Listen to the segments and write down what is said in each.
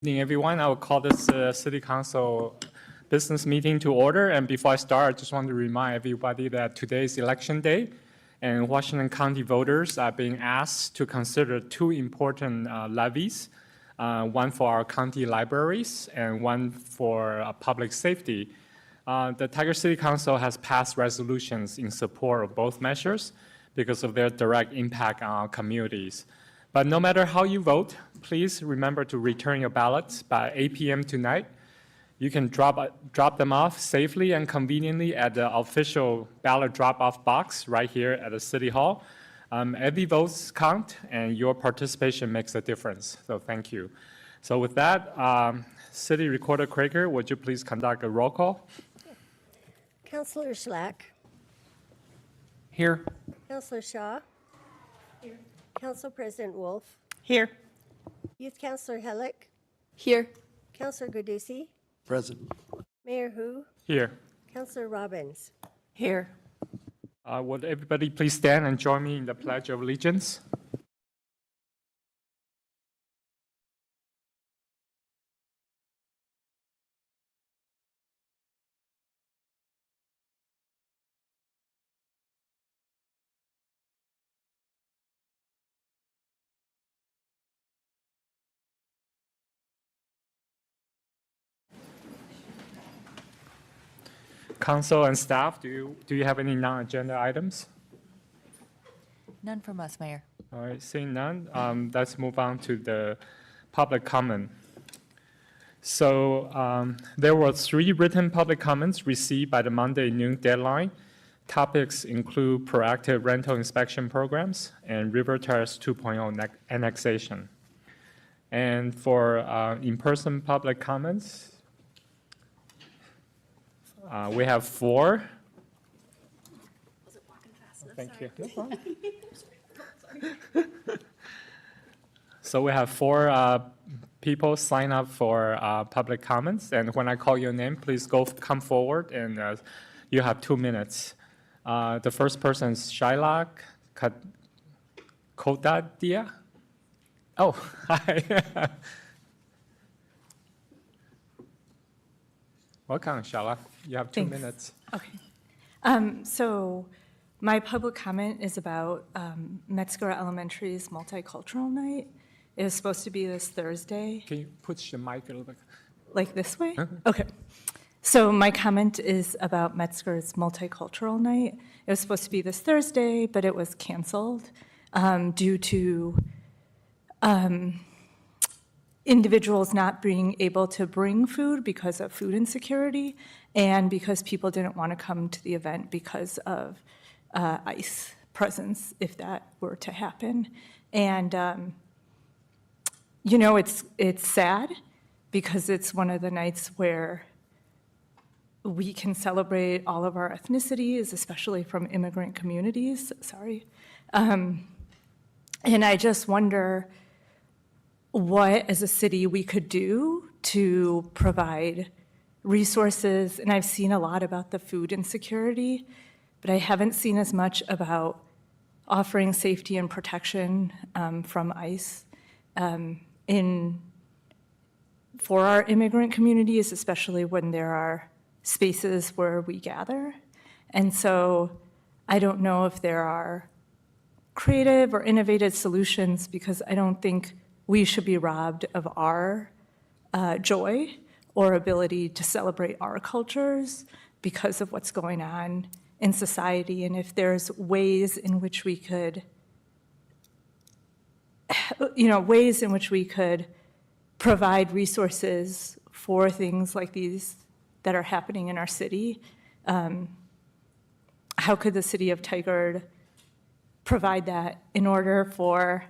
Evening, everyone. I will call this City Council business meeting to order. And before I start, I just want to remind everybody that today is election day, and Washington County voters are being asked to consider two important levies, one for our county libraries and one for public safety. The Tigard City Council has passed resolutions in support of both measures because of their direct impact on our communities. But no matter how you vote, please remember to return your ballots by 8 p.m. tonight. You can drop them off safely and conveniently at the official ballot drop-off box right here at the City Hall. Every vote counts, and your participation makes a difference, so thank you. So with that, City Recorder Craker, would you please conduct a roll call? Councillor Schlack. Here. Councillor Shaw. Here. Council President Wolf. Here. Youth Councillor Hellick. Here. Councillor Gudusi. Present. Mayor Hu. Here. Councillor Robbins. Here. Would everybody please stand and join me in the Pledge of Allegiance? Council and staff, do you have any non-agenda items? None from us, Mayor. All right, seeing none, let's move on to the public comment. So there were 3 written public comments received by the Monday noon deadline. Topics include proactive rental inspection programs and River Terrace 2.0 annexation. And for in-person public comments, we have 4. Was it walking fast enough? Thank Sorry. you. No problem. So we have 4 people sign up for public comments, and when I call your name, please come forward, and you have 2 minutes. The first person is Shailak Kodadia. Oh, hi. Welcome, Shailak. You have 2 Thanks. minutes. Okay. So my public comment is about Metzger Elementary's Multicultural Night. It was supposed to be this Thursday. Can you push the mic a little bit? Like this way? Uh-huh. Okay. So my comment is about Metzger's Multicultural Night. It was supposed to be this Thursday, but it was canceled due to individuals not being able to bring food because of food insecurity and because people didn't want to come to the event because of ICE presence, if that were to happen. And, it's sad because it's one of the nights where we can celebrate all of our ethnicities, especially from immigrant communities, and I just wonder what, as a city, we could do to provide resources. And I've seen a lot about the food insecurity, but I haven't seen as much about offering safety and protection from ICE for our immigrant communities, especially when there are spaces where we gather. And so I don't know if there are creative or innovative solutions, because I don't think we should be robbed of our joy or ability to celebrate our cultures because of what's going on in society. And if there's ways in which we could, provide resources for things like these that are happening in our city, how could the city of Tigard provide that in order for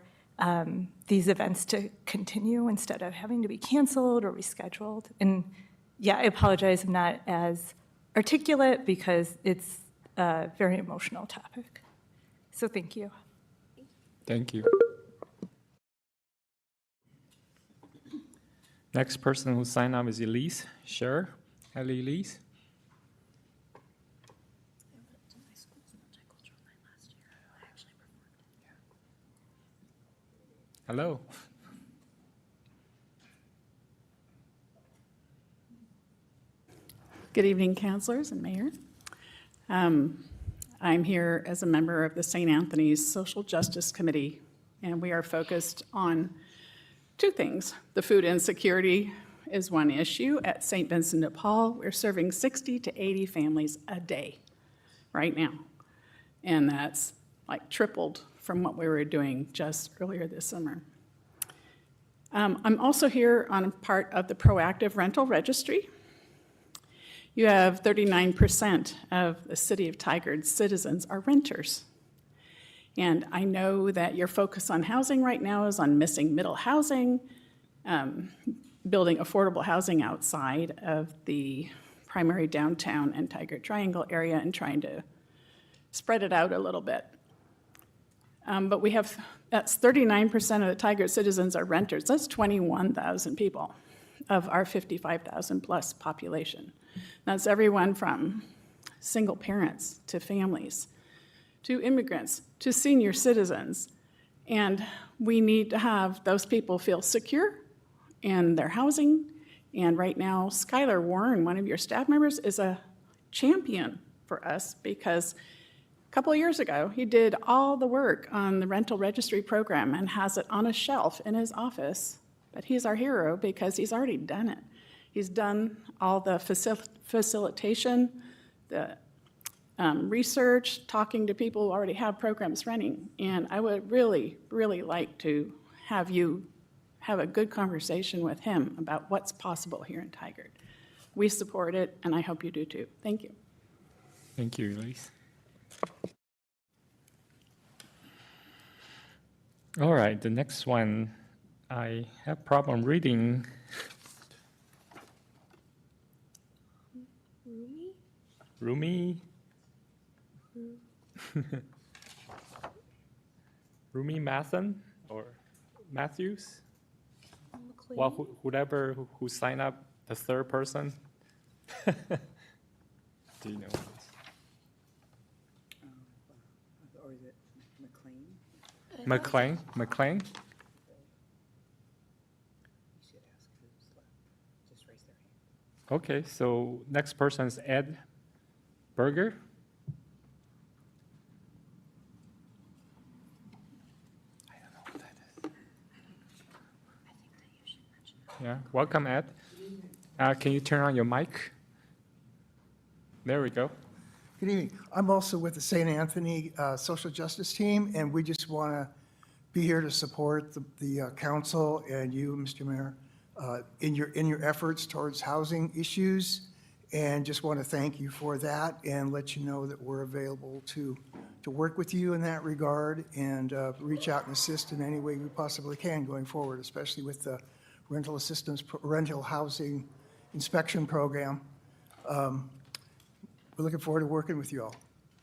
these events to continue instead of having to be canceled or rescheduled? And yeah, I apologize, I'm not as articulate because it's a very emotional topic. So thank you. Thank you. Next person who signed up is Elise. Sure. Hello, Elise. Hello. Good evening, councilors and mayor. I'm here as a member of the St. Anthony's Social Justice Committee, and we are focused on two things. The food insecurity is one issue. At St. Vincent de Paul, we're serving 60 to 80 families a day right now, and that's like tripled from what we were doing just earlier this summer. I'm also here on a part of the Proactive Rental Registry. You have 39% of the city of Tigard citizens are renters. And I know that your focus on housing right now is on missing middle housing, building affordable housing outside of the primary downtown and Tigard Triangle area and trying to spread it out a little bit. But we have, that's 39% of the Tigard citizens are renters. That's 21,000 people of our 55,000 plus population. That's everyone from single parents to families, to immigrants, to senior citizens. And we need to have those people feel secure in their housing. And right now, Skylar Warren, one of your staff members, is a champion for us because a couple of years ago, he did all the work on the rental registry program and has it on a shelf in his office. But he's our hero because he's already done it. He's done all the facilitation, the research, talking to people who already have programs running. And I would really, really like to have you have a good conversation with him about what's possible here in Tigard. We support it, and I hope you do too. Thank you. Thank you, Elise. All right, the next one, I have problem reading. Rumi? Rumi Mathen or Matthews? Well, whoever who signed up, the third person. Do you know? Or is it McLean? McLean? McLean? You should ask who's left. Just raise their hand. Okay, so next person is Ed Berger. I don't know what that is. Yeah, welcome, Ed. Can you turn on your mic? There we go. Good evening. I'm also with the St. Anthony Social Justice Team, and we just want to be here to support the council and you, Mr. Mayor, in your efforts towards housing issues, and just want to thank you for that and let you know that we're available to work with you in that regard and reach out and assist in any way we possibly can going forward, especially with the rental housing inspection program. We're looking forward to working with you all.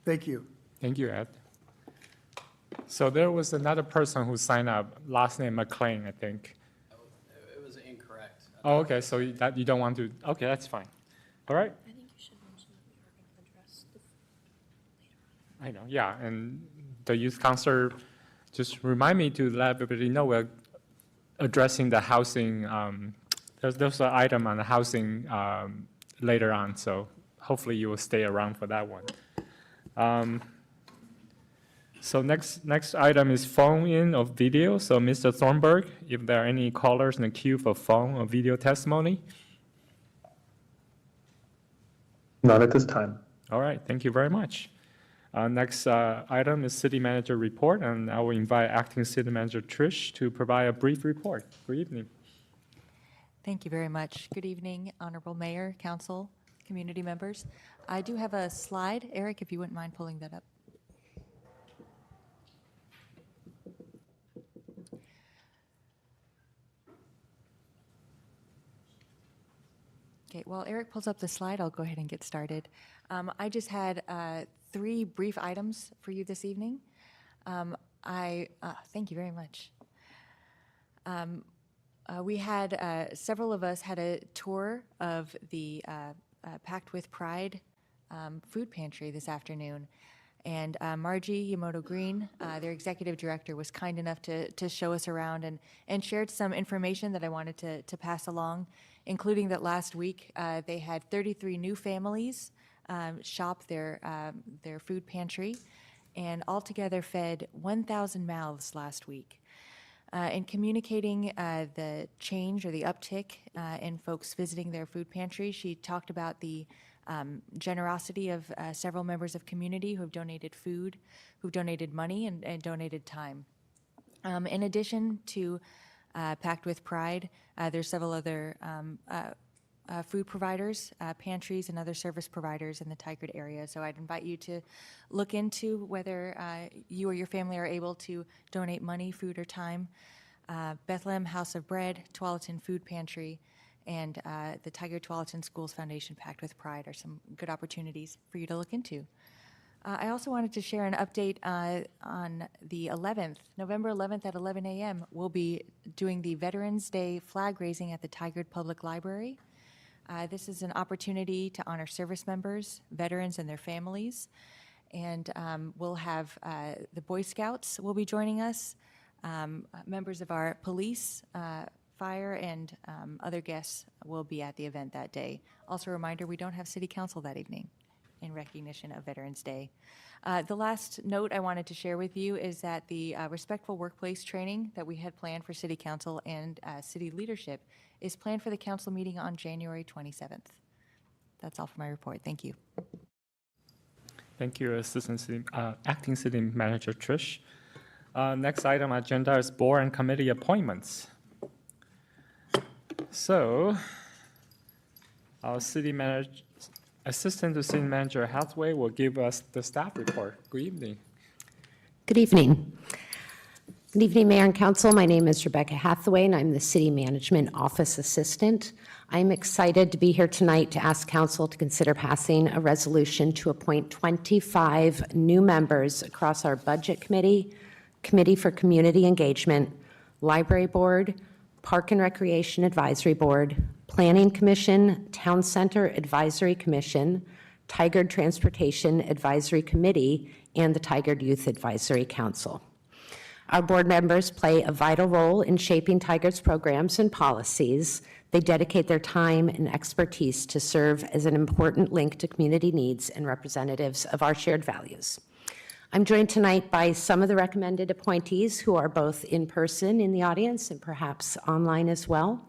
Thank you. Thank you, Ed. So there was another person who signed up, last name McLean, I think. It was incorrect. Oh, okay, so you don't want to, okay, that's fine. All right, I think you should mention that we are going to address the later on. I know, yeah, and the youth counselor just remind me to let everybody know we're addressing the housing, there's an item on the housing later on, so hopefully you will stay around for that one. So next item is phone in of video. So Mr. Thornburg, if there are any callers in the queue for phone or video testimony? Not at this time. All right, thank you very much. Next item is city manager report, and I will invite acting city manager Trish to provide a brief report. Good evening. Thank you very much. Good evening, Honorable Mayor, Council, community members. I do have a slide. Eric, if you wouldn't mind pulling that up. Okay, while Eric pulls up the slide, I'll go ahead and get started. I just had 3 brief items for you this evening. Thank you very much. We had, several of us had a tour of the Packed with Pride food pantry this afternoon. And Margie Yamoto Green, their executive director, was kind enough to show us around and shared some information that I wanted to pass along including that last week they had 33 new families shop their food pantry, and altogether fed 1,000 mouths last week. In communicating the change or the uptick in folks visiting their food pantry, she talked about the generosity of several members of community who have donated food, who've donated money, and donated time. In addition to Packed with Pride, there's several other food providers, pantries, and other service providers in the Tigard area. So I'd invite you to look into whether you or your family are able to donate money, food, or time. Bethlehem House of Bread, Tualatin Food Pantry, and the Tigard Tualatin Schools Foundation Packed with Pride are some good opportunities for you to look into. I also wanted to share an update on the 11th, November 11th at 11 a.m. We'll be doing the Veterans Day flag raising at the Tigard Public Library. This is an opportunity to honor service members, veterans, and their families. And we'll have the Boy Scouts will be joining us, members of our police, fire, and other guests will be at the event that day. Also a reminder, we don't have city council that evening in recognition of Veterans Day. The last note I wanted to share with you is that the respectful workplace training that we had planned for city council and city leadership is planned for the council meeting on January 27th. That's all for my report. Thank you. Thank you, Acting City Manager Trish. Next item on agenda is board and committee appointments. So, our Assistant to City Manager Hathaway will give us the staff report. Good evening. Good evening. Good evening, Mayor and Council. My name is Rebecca Hathaway, and I'm the City Management Office Assistant. I'm excited to be here tonight to ask Council to consider passing a resolution to appoint 25 new members across our Budget Committee, Committee for Community Engagement, Library Board, Park and Recreation Advisory Board, Planning Commission, Town Center Advisory Commission, Tigard Transportation Advisory Committee, and the Tigard Youth Advisory Council. Our board members play a vital role in shaping Tigard's programs and policies. They dedicate their time and expertise to serve as an important link to community needs and representatives of our shared values. I'm joined tonight by some of the recommended appointees who are both in person in the audience and perhaps online as well.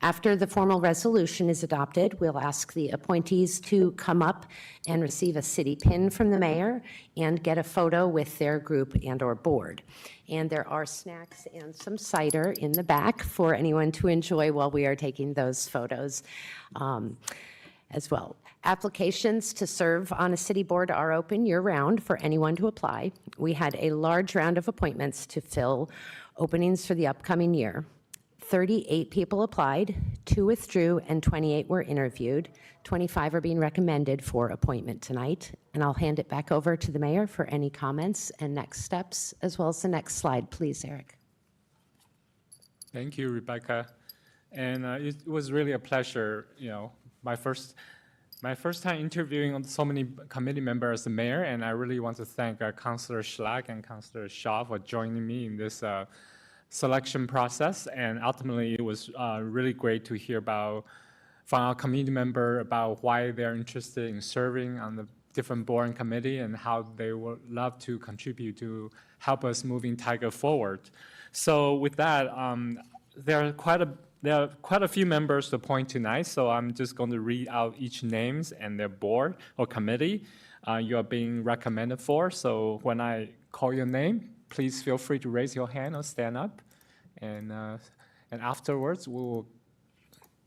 After the formal resolution is adopted, we'll ask the appointees to come up and receive a city pin from the mayor and get a photo with their group and/or board. And there are snacks and some cider in the back for anyone to enjoy while we are taking those photos as well. Applications to serve on a city board are open year-round for anyone to apply. We had a large round of appointments to fill openings for the upcoming year. 38 people applied, 2 withdrew, and 28 were interviewed. 25 are being recommended for appointment tonight. And I'll hand it back over to the mayor for any comments and next steps, as well as the next slide, please, Eric. Thank you, Rebecca. And it was really a pleasure, my first time interviewing so many committee members as the mayor, and I really want to thank Councillor Schlag and Councillor Shaw for joining me in this selection process. And ultimately, it was really great to hear from our community member about why they're interested in serving on the different board and committee and how they would love to contribute to help us moving Tigard forward. So with that, there are quite a few members to appoint tonight, so I'm just going to read out each names and their board or committee you are being recommended for. So when I call your name, please feel free to raise your hand or stand up. And afterwards, we will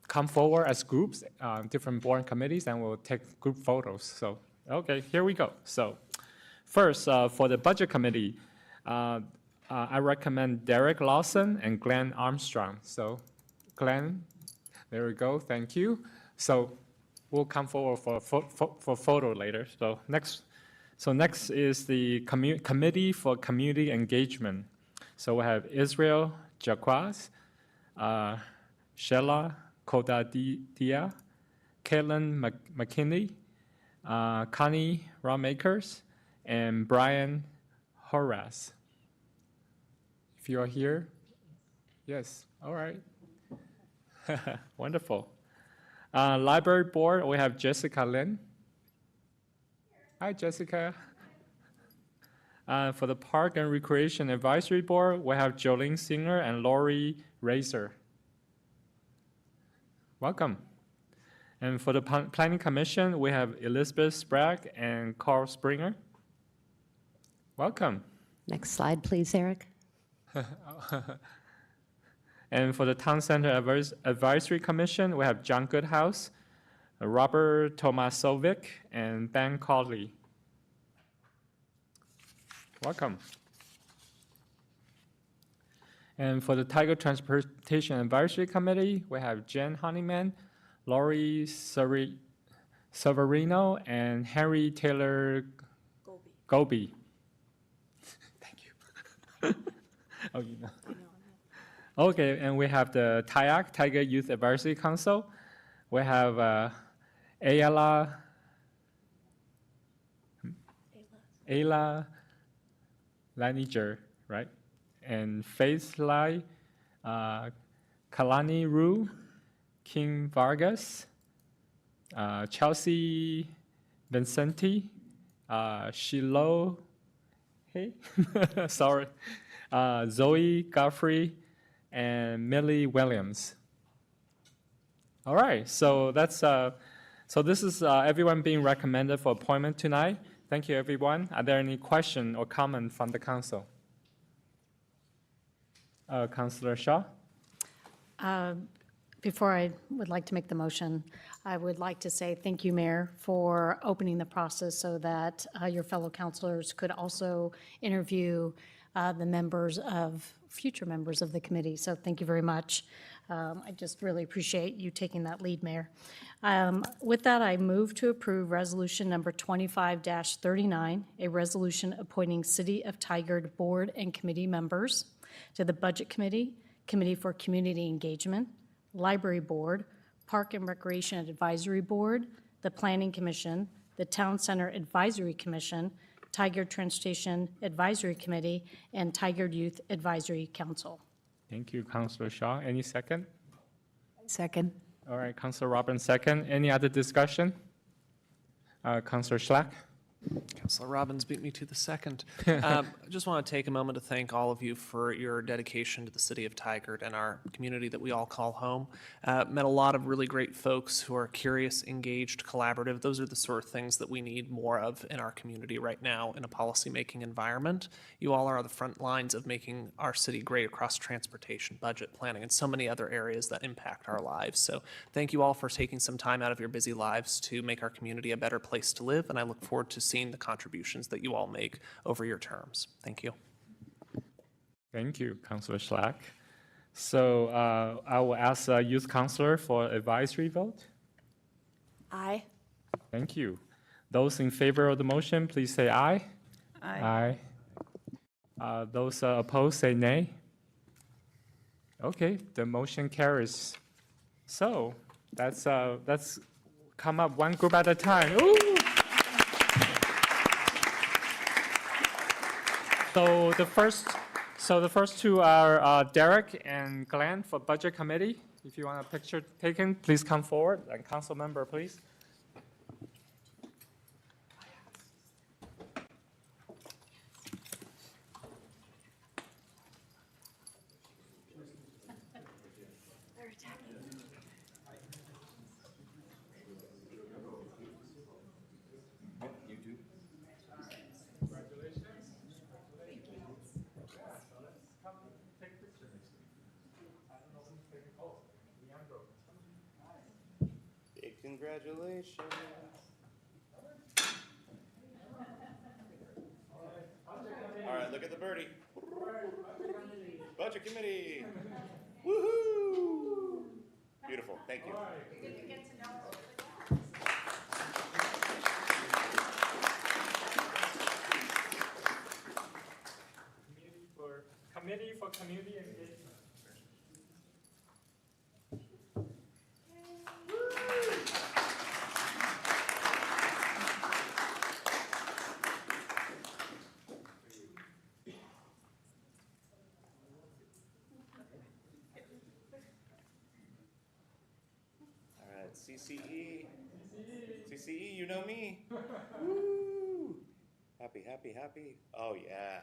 come forward as groups, different board and committees, and we'll take group photos. So, okay, here we go. So first, for the budget committee, I recommend Derek Lawson and Glenn Armstrong. So Glenn, there we go, thank you. So we'll come forward for photo later. So next is the Committee for Community Engagement. So we have Israel Jacquaz, Sheila Kodadia, Caitlin McKinney, Connie Rawmakers, and Brian Horace. If you are here, yes, all right. Wonderful. Library Board, we have Jessica Lin. Hi, Jessica. For the Park and Recreation Advisory Board, we have Jolene Singer and Lori Razor. Welcome. And for the Planning Commission, we have Elizabeth Sprague and Carl Springer. Welcome. Next slide, please, Eric. And for the Town Center Advisory Commission, we have John Goodhouse, Robert Tomasovic, and Ben Caudley. Welcome. And for the Tiger Transportation Advisory Committee, we have Jen Honeyman, Laurie Severino, and Henry Taylor Goby. Thank you. Oh, you know. Okay, and we have the TIAC, Tiger Youth Advisory Council. We have Ayla Laniger, right? And Faith Lai, Kalani Rue, King Vargas, Chelsea Vincenti, Shiloh, hey, sorry, Zoe Godfrey, and Millie Williams. All right, so that's so this is everyone being recommended for appointment tonight. Thank you, everyone. Are there any question or comment from the council? Councillor Shaw? Before I would like to make the motion, I would like to say thank you, Mayor, for opening the process so that your fellow councilors could also interview the future members of the committee. So thank you very much. I just really appreciate you taking that lead, Mayor. With that, I move to approve resolution number 25-39, a resolution appointing City of Tigard Board and Committee members to the Budget Committee, Committee for Community Engagement, Library Board, Park and Recreation Advisory Board, the Planning Commission, the Town Center Advisory Commission, Tigard Transportation Advisory Committee, and Tigard Youth Advisory Council. Thank you, Councillor Shaw. Any second? Second. All right, Councillor Robbins, second. Any other discussion? Councillor Schlack? Councilor Robbins beat me to the second. I just want to take a moment to thank all of you for your dedication to the city of Tigard and our community that we all call home. Met a lot of really great folks who are curious, engaged, collaborative. Those are the sort of things that we need more of in our community right now in a policymaking environment. You all are the front lines of making our city great across transportation, budget planning, and so many other areas that impact our lives. So thank you all for taking some time out of your busy lives to make our community a better place to live, and I look forward to seeing the contributions that you all make over your terms. Thank you. Thank you, Councillor Schlack. So I will ask Youth Councillor for advisory vote. Aye. Thank you. Those in favor of the motion, please say aye. Aye. Those opposed, say nay. Okay, the motion carries. So let's come up one group at a time. Ooh. So the first two are Derek and Glenn for Budget Committee. If you want a picture taken, please come forward. And council member, please. Congratulations. All right, look at the birdie. Budget Committee. Woohoo! Beautiful, thank you. Committee for Community Engagement. CCE. CCE, you know me. Woo! Happy, happy, happy. Oh, yeah.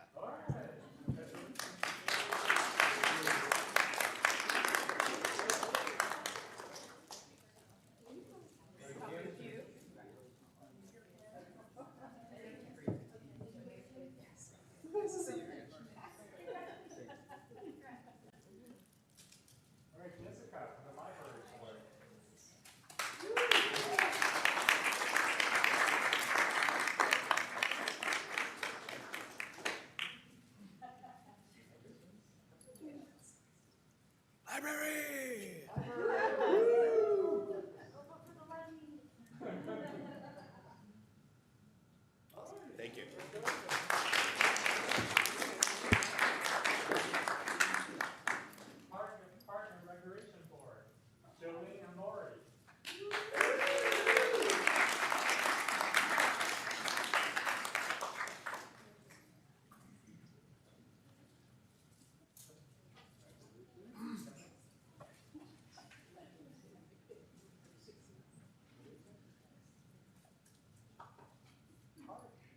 Library! Thank you. Park and Recreation Board, Jolene and Lori.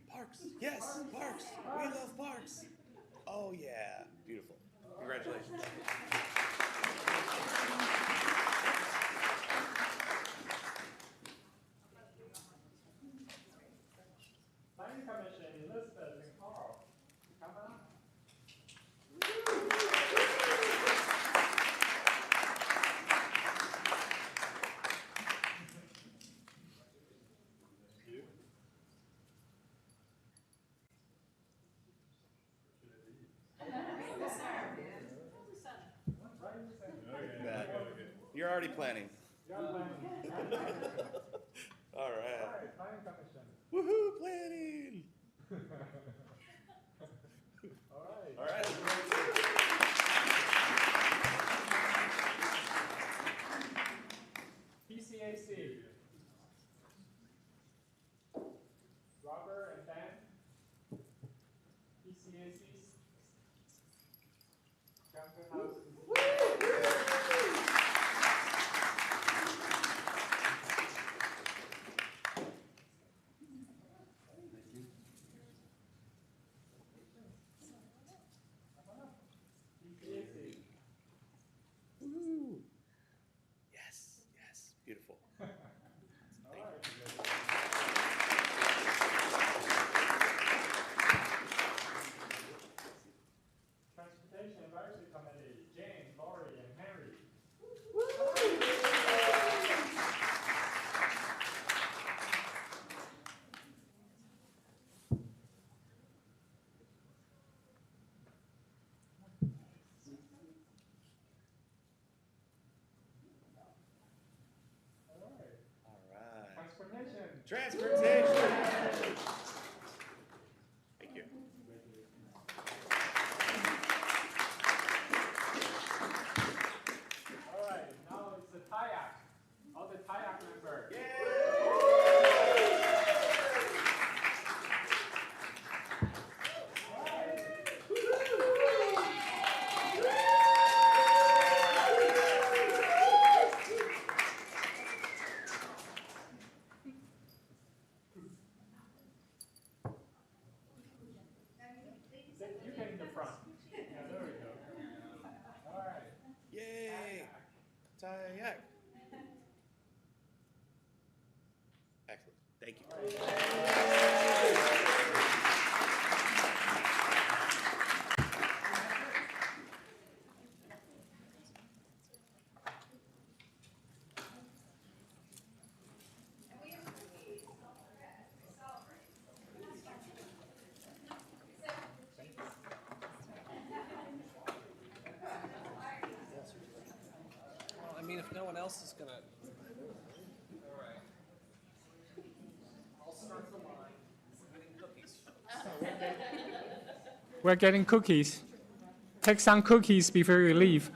Parks, yes, parks. We love parks. Oh, yeah. Beautiful. Congratulations. Planning Commission, Elizabeth and Carl. Come on. You're already planning. All right. Planning Commission. Woohoo, planning. All right. PCAC. Robert and Ben. PCAC. Jungle House. PCAC. Woo. Yes, yes. Beautiful. Transportation Advisory Committee, James, Lori, and Henry. All right. Transportation. Transportation. Thank you. All right, now it's the TIAC. All the TIAC members. You get in the front. Yeah, there we go. All right. Yay. Kayak. Excellent. Thank you. Well, I mean, if no one else is gonna. All right. I'll start the line. We're getting cookies, folks. We're getting cookies. Take some cookies before you leave.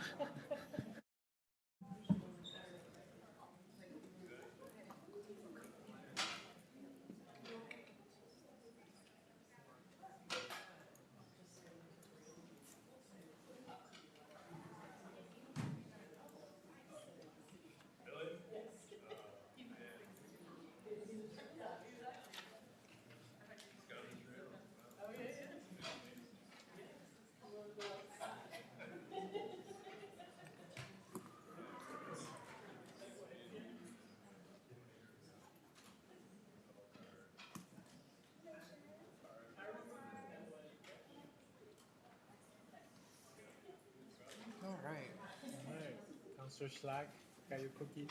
Mr. Schlack, got your cookies?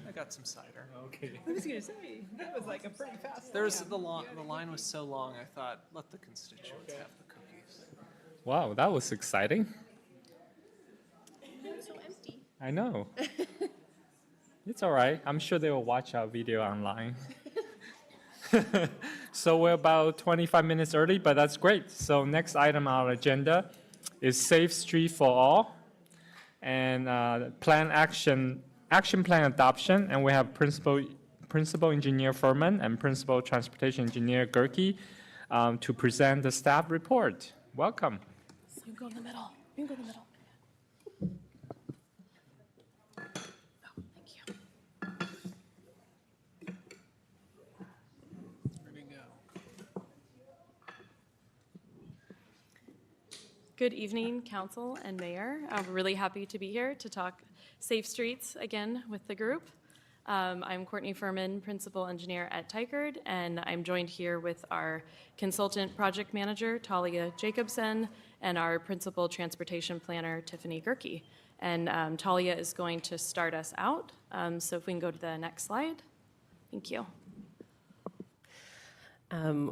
I got some cider. Okay. I was gonna say, that was like a pretty fast. The line was so long, I thought, let the constituents have the cookies. Wow, that was exciting. So empty. I know. It's all right. I'm sure they will watch our video online. So we're about 25 minutes early, but that's great. So next item on our agenda is Safe Street for All and action plan adoption. And we have Principal Engineer Furman and Principal Transportation Engineer Gerke to present the staff report. Welcome. You go in the middle. You can go in the middle. Oh, thank you. There we go. Good evening, council and mayor. I'm really happy to be here to talk Safe Streets again with the group. I'm Courtney Furman, Principal Engineer at Tykerd, and I'm joined here with our Consultant Project Manager, Talia Jacobson, and our Principal Transportation Planner, Tiffany Gerke. And Talia is going to start us out. So if we can go to the next slide. Thank you.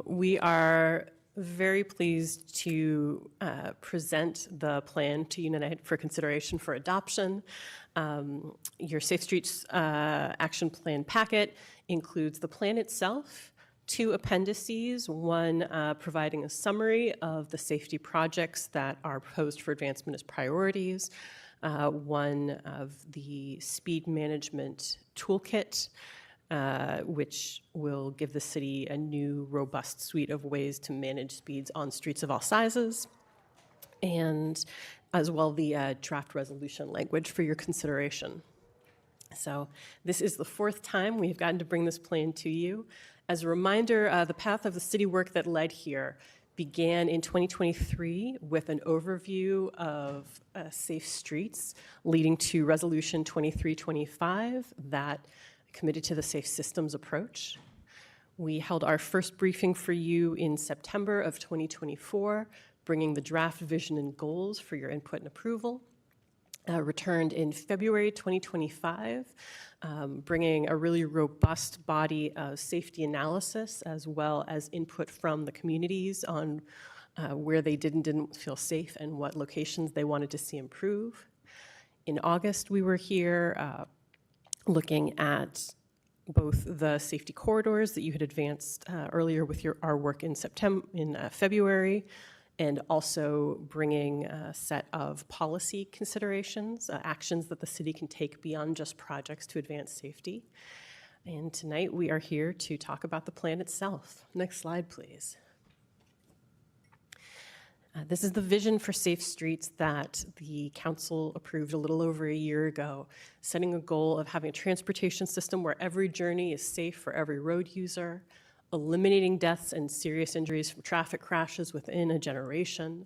We are very pleased to present the plan to United for consideration for adoption. Your Safe Streets Action Plan packet includes the plan itself, 2 appendices, one providing a summary of the safety projects that are proposed for advancement as priorities, one of the speed management toolkit, which will give the city a new robust suite of ways to manage speeds on streets of all sizes, and as well the draft resolution language for your consideration. So this is the 4th time we've gotten to bring this plan to you. As a reminder, the path of the city work that led here began in 2023 with an overview of safe streets, leading to Resolution 2325 that committed to the safe systems approach. We held our first briefing for you in September of 2024, bringing the draft vision and goals for your input and approval. Returned in February 2025, bringing a really robust body of safety analysis as well as input from the communities on where they did and didn't feel safe and what locations they wanted to see improve. In August, we were here looking at both the safety corridors that you had advanced earlier with our work in February, and also bringing a set of policy considerations, actions that the city can take beyond just projects to advance safety. And tonight we are here to talk about the plan itself. Next slide, please. This is the vision for safe streets that the council approved a little over a year ago, setting a goal of having a transportation system where every journey is safe for every road user, eliminating deaths and serious injuries from traffic crashes within a generation,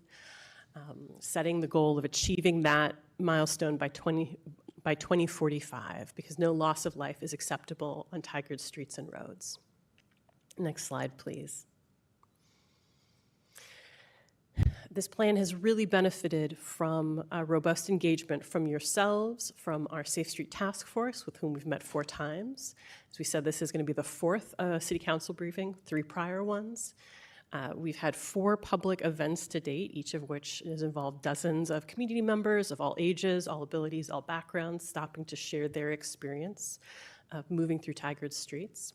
setting the goal of achieving that milestone by 2045, because no loss of life is acceptable on Tykerd streets and roads. Next slide, please. This plan has really benefited from robust engagement from yourselves, from our Safe Street Task Force, with whom we've met 4 times. As we said, this is going to be the 4th City Council briefing, 3 prior ones. We've had 4 public events to date, each of which has involved dozens of community members of all ages, all abilities, all backgrounds, stopping to share their experience of moving through Tykerd streets.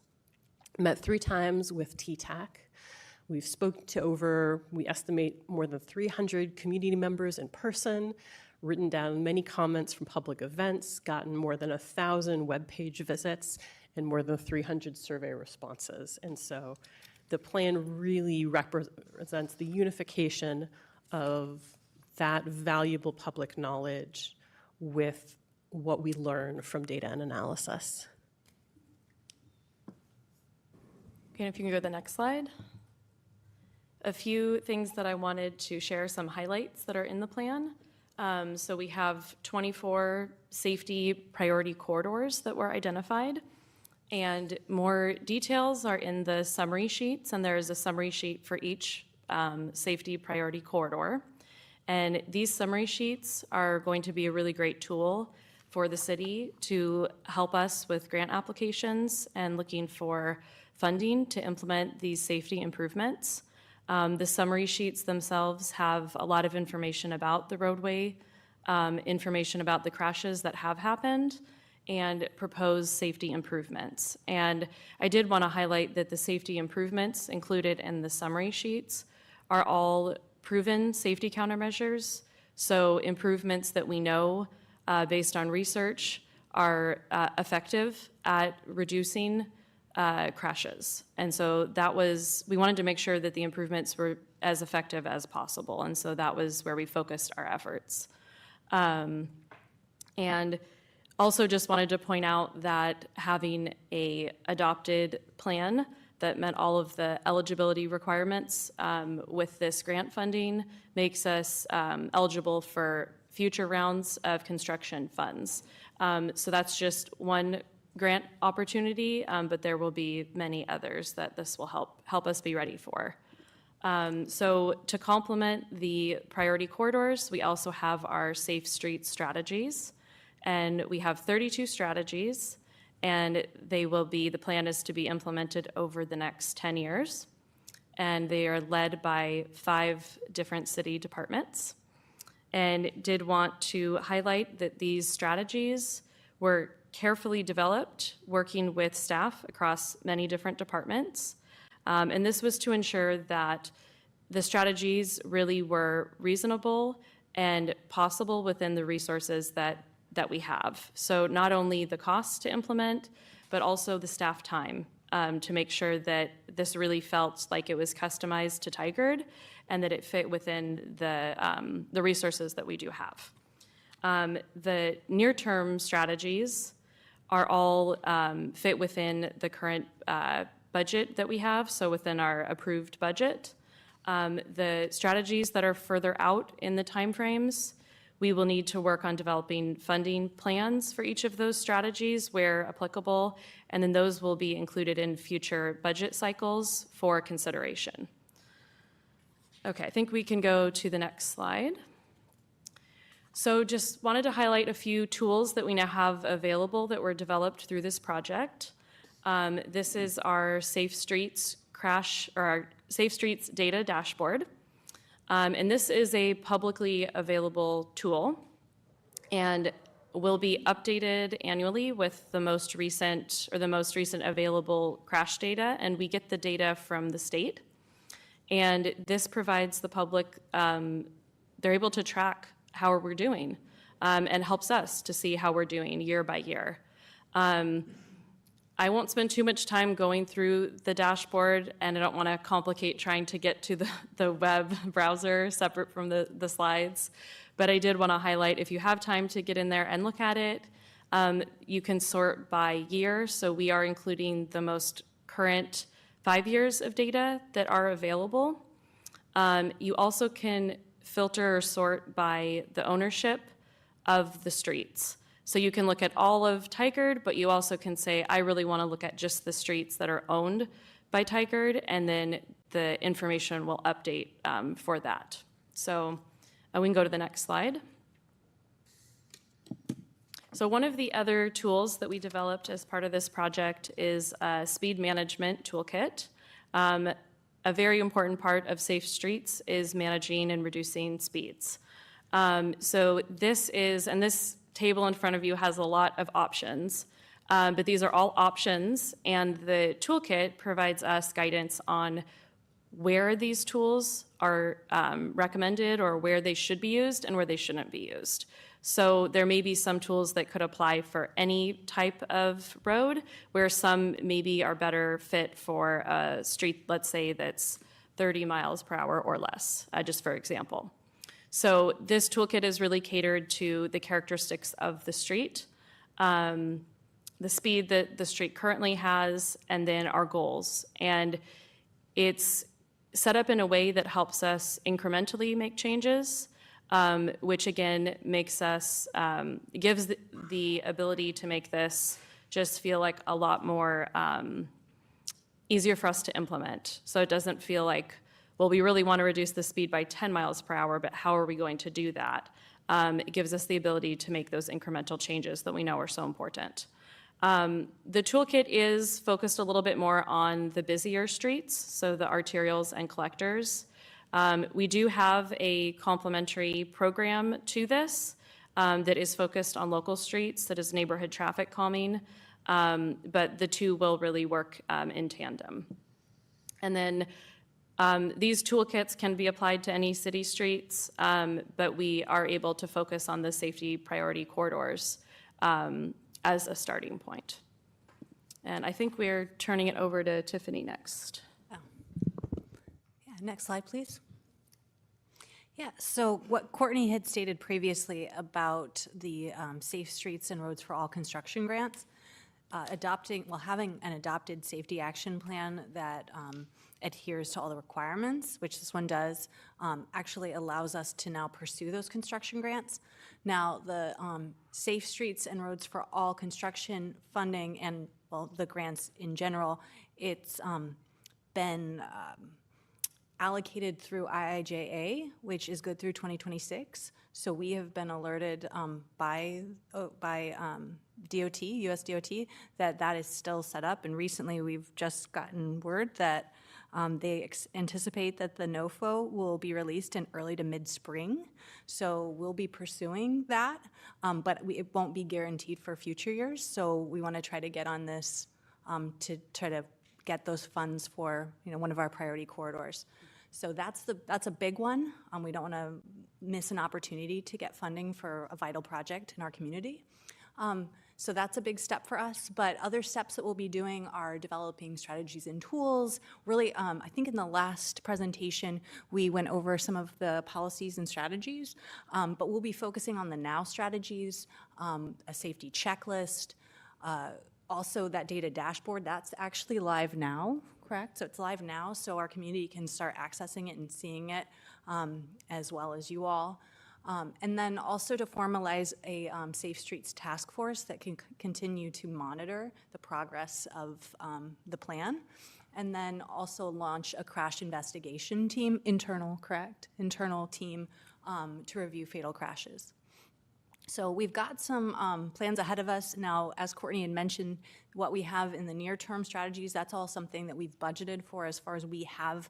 Met 3 times with TTAC. We've spoken to we estimate more than 300 community members in person, written down many comments from public events, gotten more than 1,000 webpage visits, and more than 300 survey responses. And so the plan really represents the unification of that valuable public knowledge with what we learn from data and analysis. Okay, and if you can go to the next slide. A few things that I wanted to share, some highlights that are in the plan. So we have 24 safety priority corridors that were identified, and more details are in the summary sheets, and there is a summary sheet for each safety priority corridor. And these summary sheets are going to be a really great tool for the city to help us with grant applications and looking for funding to implement these safety improvements. The summary sheets themselves have a lot of information about the roadway, information about the crashes that have happened, and proposed safety improvements. And I did want to highlight that the safety improvements included in the summary sheets are all proven safety countermeasures. So improvements that we know based on research are effective at reducing crashes. And so we wanted to make sure that the improvements were as effective as possible. And so that was where we focused our efforts. And also just wanted to point out that having a adopted plan that met all of the eligibility requirements with this grant funding makes us eligible for future rounds of construction funds. So that's just one grant opportunity, but there will be many others that this will help us be ready for. So to complement the priority corridors, we also have our Safe Streets strategies. And we have 32 strategies, and the plan is to be implemented over the next 10 years. And they are led by 5 different city departments. And did want to highlight that these strategies were carefully developed, working with staff across many different departments. And this was to ensure that the strategies really were reasonable and possible within the resources that we have. So not only the cost to implement, but also the staff time to make sure that this really felt like it was customized to Tigard and that it fit within the resources that we do have. The near-term strategies are all fit within the current budget that we have, so within our approved budget. The strategies that are further out in the timeframes, we will need to work on developing funding plans for each of those strategies where applicable, and then those will be included in future budget cycles for consideration. Okay, I think we can go to the next slide. So just wanted to highlight a few tools that we now have available that were developed through this project. This is our Safe Streets our Safe Streets data dashboard. And this is a publicly available tool and will be updated annually with the most recent available crash data, and we get the data from the state. And this provides the public, they're able to track how we're doing and helps us to see how we're doing year by year. I won't spend too much time going through the dashboard, and I don't want to complicate trying to get to the web browser separate from the slides. But I did want to highlight, if you have time to get in there and look at it, you can sort by year. So we are including the most current 5 years of data that are available. You also can filter or sort by the ownership of the streets. So you can look at all of Tigard, but you also can say, I really want to look at just the streets that are owned by Tigard, and then the information will update for that. So we can go to the next slide. So one of the other tools that we developed as part of this project is a speed management toolkit. A very important part of Safe Streets is managing and reducing speeds. So this table in front of you has a lot of options, but these are all options, and the toolkit provides us guidance on where these tools are recommended or where they should be used and where they shouldn't be used. So there may be some tools that could apply for any type of road, where some maybe are better fit for a street, let's say, that's 30 miles per hour or less, just for example. So this toolkit is really catered to the characteristics of the street, the speed that the street currently has, and then our goals. And it's set up in a way that helps us incrementally make changes, which again makes us, gives the ability to make this just feel like a lot more easier for us to implement. So it doesn't feel like, well, we really want to reduce the speed by 10 miles per hour, but how are we going to do that? it gives us the ability to make those incremental changes that we know are so important. The toolkit is focused a little bit more on the busier streets, so the arterials and collectors. We do have a complementary program to this that is focused on local streets, that is neighborhood traffic calming, but the two will really work in tandem. And then these toolkits can be applied to any city streets, but we are able to focus on the safety priority corridors as a starting point. And I think we're turning it over to Tiffany next. Yeah, next slide, please. Yeah, so what Courtney had stated previously about the Safe Streets and Roads for All construction grants, having an adopted safety action plan that adheres to all the requirements, which this one does, actually allows us to now pursue those construction grants. Now, the Safe Streets and Roads for All construction funding and, well, the grants in general, it's been allocated through IIJA, which is good through 2026. So we have been alerted by DOT, US DOT, that is still set up. And recently we've just gotten word that they anticipate that the NOFO will be released in early to mid-spring. So we'll be pursuing that, but it won't be guaranteed for future years. So we want to try to get on this to try to get those funds for one of our priority corridors. So that's a big one. We don't want to miss an opportunity to get funding for a vital project in our community. So that's a big step for us, but other steps that we'll be doing are developing strategies and tools. Really, I think in the last presentation, we went over some of the policies and strategies, but we'll be focusing on the now strategies, a safety checklist, also that data dashboard, that's actually live now, correct? So it's live now, so our community can start accessing it and seeing it as well as you all. And then also to formalize a Safe Streets task force that can continue to monitor the progress of the plan. And then also launch a crash investigation team, internal team to review fatal crashes. So we've got some plans ahead of us. Now, as Courtney had mentioned, what we have in the near-term strategies, that's all something that we've budgeted for as far as we have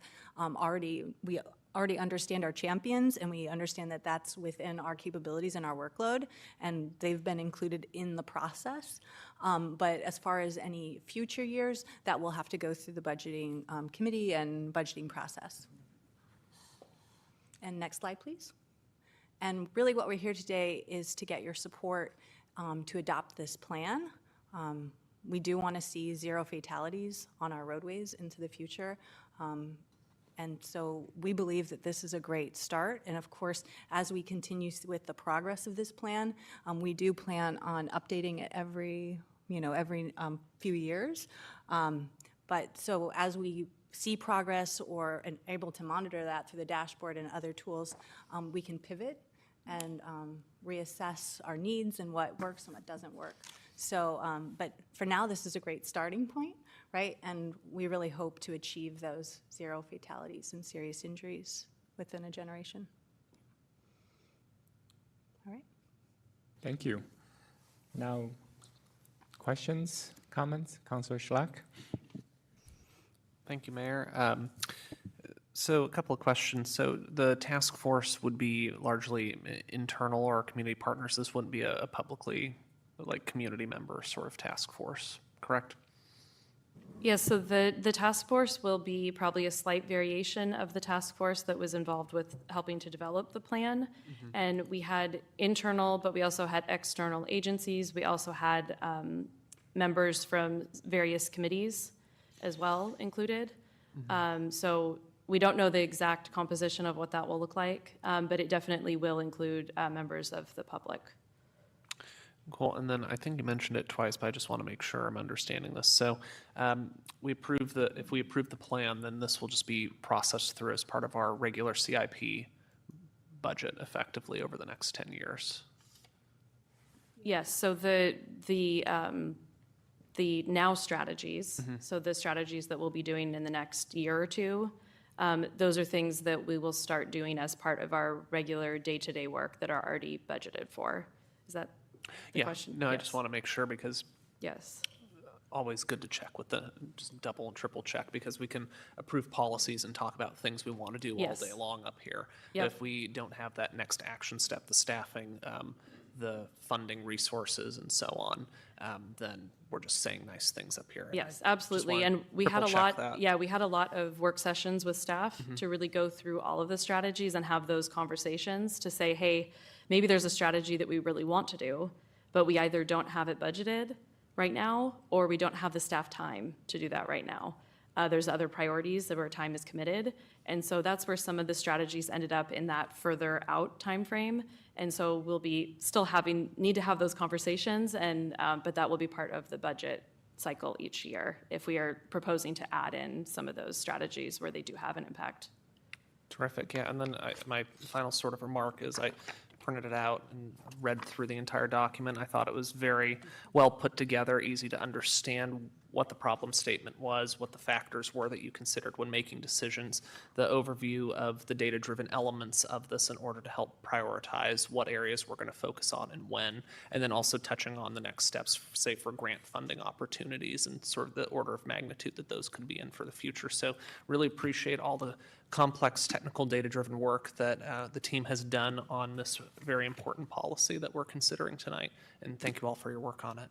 we already understand our champions, and we understand that that's within our capabilities and our workload, and they've been included in the process. But as far as any future years, that will have to go through the budgeting committee and budgeting process. And next slide, please. And really what we're here today is to get your support to adopt this plan. We do want to see 0 fatalities on our roadways into the future. And so we believe that this is a great start. And of course, as we continue with the progress of this plan, we do plan on updating it every few years. But so as we see progress or are able to monitor that through the dashboard and other tools, we can pivot and reassess our needs and what works and what doesn't work. So, but for now, this is a great starting point, right? And we really hope to achieve those 0 fatalities and serious injuries within a generation. All right. Thank you. Now, questions, comments? Councilor Schlack? Thank you, Mayor. So a couple of questions. So the task force would be largely internal or community partners. This wouldn't be a publicly, like, community member sort of task force, correct? Yes, so the task force will be probably a slight variation of the task force that was involved with helping to develop the plan. And we had internal, but we also had external agencies. We also had members from various committees as well included. So we don't know the exact composition of what that will look like, but it definitely will include members of the public. Cool. And then I think you mentioned it twice, but I just want to make sure I'm understanding this. So if we approve the plan, then this will just be processed through as part of our regular CIP budget effectively over the next 10 years. Yes, so the now strategies, so the strategies that we'll be doing in the next year or two, Those are things that we will start doing as part of our regular day-to-day work that are already budgeted for. Is that the Yeah, question? no, I Yes. just want to make sure because Yes. always good to check with just double and triple check because we can approve policies and talk about things we want to do all Yes. day long up here. Yep. If we don't have that next action step, the staffing, the funding resources and so on, then we're just saying nice things up here. And I Yes, just absolutely. wanna And we had a triple check lot, that. yeah, we had a lot of work sessions with staff to really go through all of the strategies and have those conversations to say, hey, maybe there's a strategy that we really want to do, but we either don't have it budgeted right now, or we don't have the staff time to do that right now. There's other priorities that where time is committed. And so that's where some of the strategies ended up in that further out timeframe. And so we'll be still need to have those conversations, and but that will be part of the budget cycle each year if we are proposing to add in some of those strategies where they do have an impact. Terrific, yeah, and then my final sort of remark is I printed it out and read through the entire document. I thought it was very well put together, easy to understand what the problem statement was, what the factors were that you considered when making decisions, the overview of the data-driven elements of this in order to help prioritize what areas we're going to focus on and when, and then also touching on the next steps, say for grant funding opportunities and sort of the order of magnitude that those could be in for the future. So really appreciate all the complex technical data-driven work that the team has done on this very important policy that we're considering tonight. And thank you all for your work on it.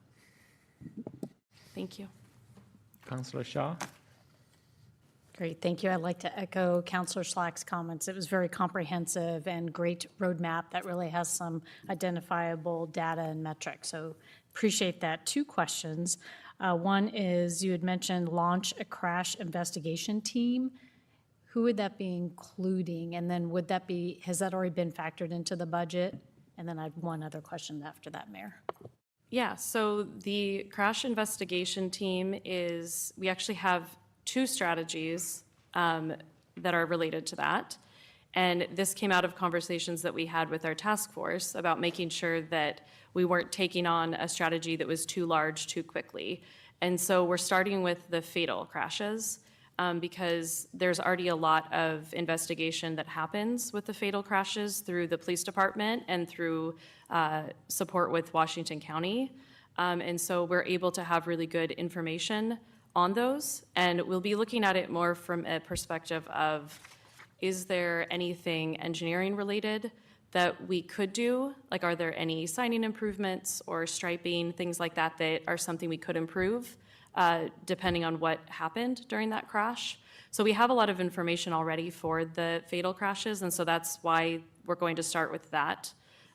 Thank you. Councillor Shaw? Great, thank you. I'd like to echo Councillor Slack's comments. It was very comprehensive and great roadmap that really has some identifiable data and metrics. So appreciate that. Two questions. One is you had mentioned launch a crash investigation team. Who would that be including? And then has that already been factored into the budget? And then I have one other question after that, Mayor. Yeah, so the crash investigation team we actually have two strategies that are related to that. And this came out of conversations that we had with our task force about making sure that we weren't taking on a strategy that was too large too quickly. And so we're starting with the fatal crashes because there's already a lot of investigation that happens with the fatal crashes through the police department and through support with Washington County. And so we're able to have really good information on those. And we'll be looking at it more from a perspective of, is there anything engineering related that we could do? Like, are there any signing improvements or striping, things like that, that are something we could improve depending on what happened during that crash? So we have a lot of information already for the fatal crashes, and so that's why we're going to start with that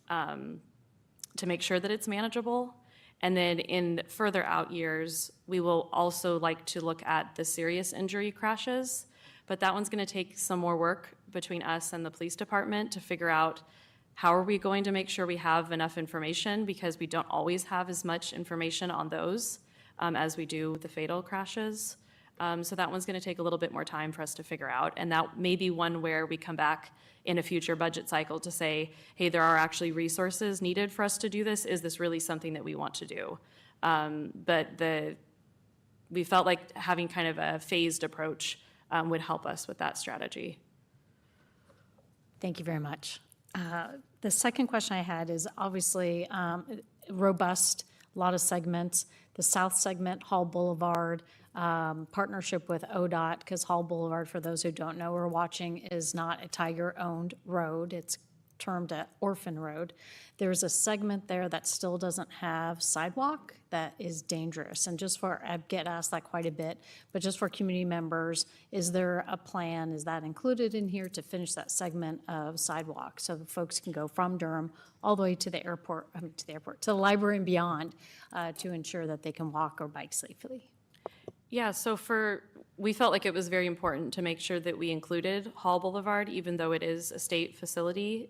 to make sure that it's manageable. And then in further out years, we will also like to look at the serious injury crashes, but that one's going to take some more work between us and the police department to figure out how are we going to make sure we have enough information, because we don't always have as much information on those as we do with the fatal crashes. So that one's going to take a little bit more time for us to figure out. And that may be one where we come back in a future budget cycle to say, hey, there are actually resources needed for us to do this. Is this really something that we want to do? But we felt like having kind of a phased approach would help us with that strategy. Thank you very much. The second question I had is obviously robust, a lot of segments. The south segment, Hall Boulevard, partnership with ODOT, because Hall Boulevard, for those who don't know or watching, is not a Tiger-owned road. It's termed an orphan road. There's a segment there that still doesn't have sidewalk that is dangerous. And just for, I get asked that quite a bit, but just for community members, is there a plan, is that included in here to finish that segment of sidewalk so that folks can go from Durham all the way to the airport, to the library and beyond to ensure that they can walk or bike safely? Yeah, so we felt like it was very important to make sure that we included Hall Boulevard, even though it is a state facility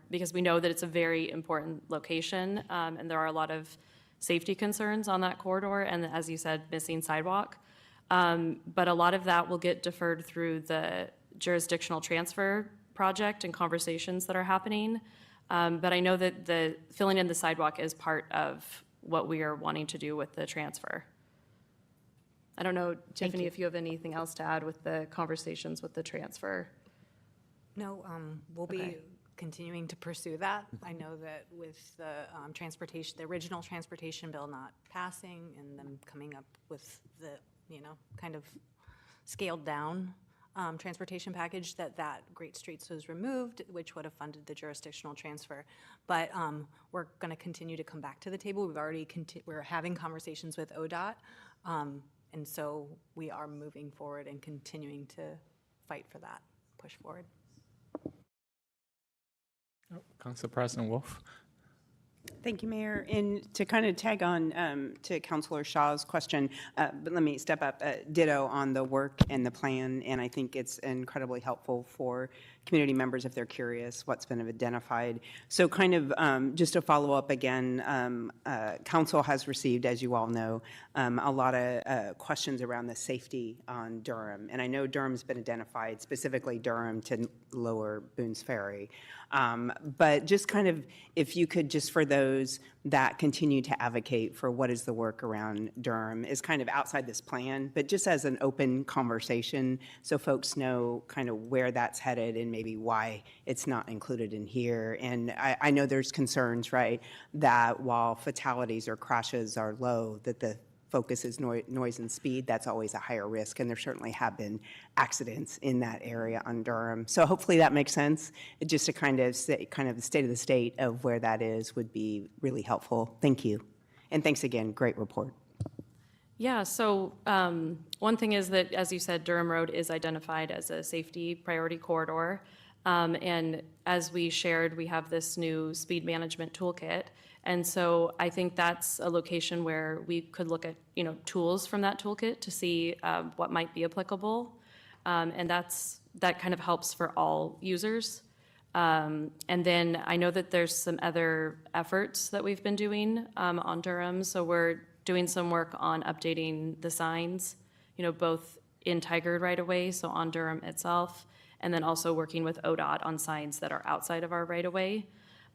because we know that it's a very important location, and there are a lot of safety concerns on that corridor, and as you said, missing sidewalk. But a lot of that will get deferred through the jurisdictional transfer project and conversations that are happening. But I know that the filling in the sidewalk is part of what we are wanting to do with the transfer. I don't know, Tiffany, if you have anything else to add with the conversations with the transfer. No, we'll be continuing to pursue that. I know that with the transportation, the original transportation bill not passing and them coming up with the, kind of scaled down transportation package, that Great Streets was removed, which would have funded the jurisdictional transfer. But we're going to continue to come back to the table. We're having conversations with ODOT, and so we are moving forward and continuing to fight for that, push forward. Council President Wolf. Thank you, Mayor. And to kind of tag on to Councilor Shaw's question, but let me step up. Ditto on the work and the plan, and I think it's incredibly helpful for community members if they're curious what's been identified. So kind of just to follow up again, Council has received, as you all know, a lot of questions around the safety on Durham. And I know Durham's been identified, specifically Durham to Lower Boones Ferry. But just kind of, if you could, just for those that continue to advocate for what is the work around Durham, is kind of outside this plan, but just as an open conversation so folks know kind of where that's headed and maybe why it's not included in here. And I know there's concerns, right, that while fatalities or crashes are low, that the focus is noise and speed. That's always a higher risk, and there certainly have been accidents in that area on Durham. So hopefully that makes sense. Just to kind of say, kind of the state of where that is would be really helpful. Thank you. And thanks again, great report. Yeah, so one thing is that, as you said, Durham Road is identified as a safety priority corridor. And as we shared, we have this new speed management toolkit. And so I think that's a location where we could look at, tools from that toolkit to see what might be applicable. And that kind of helps for all users. And then I know that there's some other efforts that we've been doing on Durham. So we're doing some work on updating the signs, both in Tigard right away, so on Durham itself, and then also working with ODOT on signs that are outside of our right of way.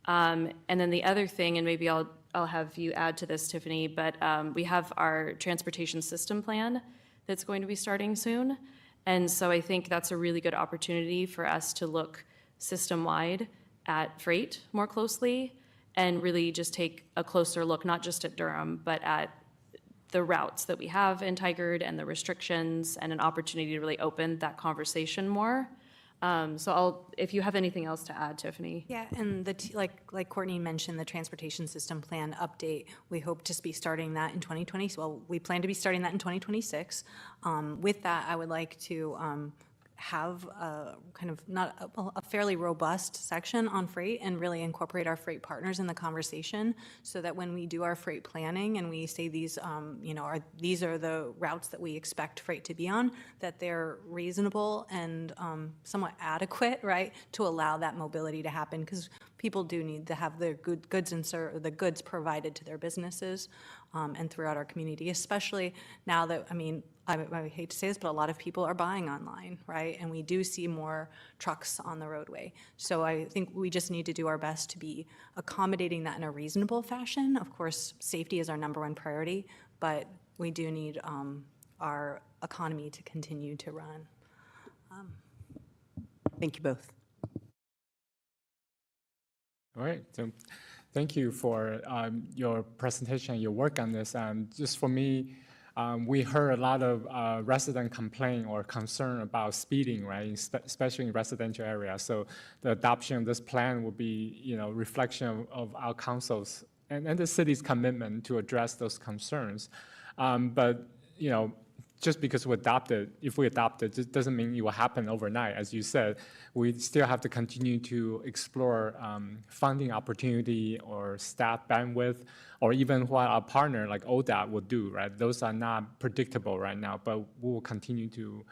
And then the other thing, and maybe I'll have you add to this, Tiffany, but we have our transportation system plan that's going to be starting soon. And so I think that's a really good opportunity for us to look system-wide at freight more closely and really just take a closer look, not just at Durham, but at the routes that we have in Tigard and the restrictions, and an opportunity to really open that conversation more. So if you have anything else to add, Tiffany. Yeah, and like Courtney mentioned, the transportation system plan update, we hope to be starting that in 2020. Well, we plan to be starting that in 2026. With that, I would like to have a kind of a fairly robust section on freight and really incorporate our freight partners in the conversation, so that when we do our freight planning and we say these, these are the routes that we expect freight to be on, that they're reasonable and somewhat adequate, right, to allow that mobility to happen, because people do need to have their the goods provided to their businesses and throughout our community, especially now that, I hate to say this, but a lot of people are buying online, right? And we do see more trucks on the roadway. So I think we just need to do our best to be accommodating that in a reasonable fashion. Of course, safety is our #1 priority, but we do need our economy to continue to run. Thank you both. All right. So thank you for your presentation, your work on this. Just for me, we heard a lot of resident complaint or concern about speeding, right, especially in residential areas. So the adoption of this plan will be, reflection of our council's and the city's commitment to address those concerns. But, just because if we adopt it, it doesn't mean it will happen overnight. As you said, we still have to continue to explore funding opportunity or staff bandwidth, or even what our partner like ODOT will do, right? Those are not predictable right now, but we will continue to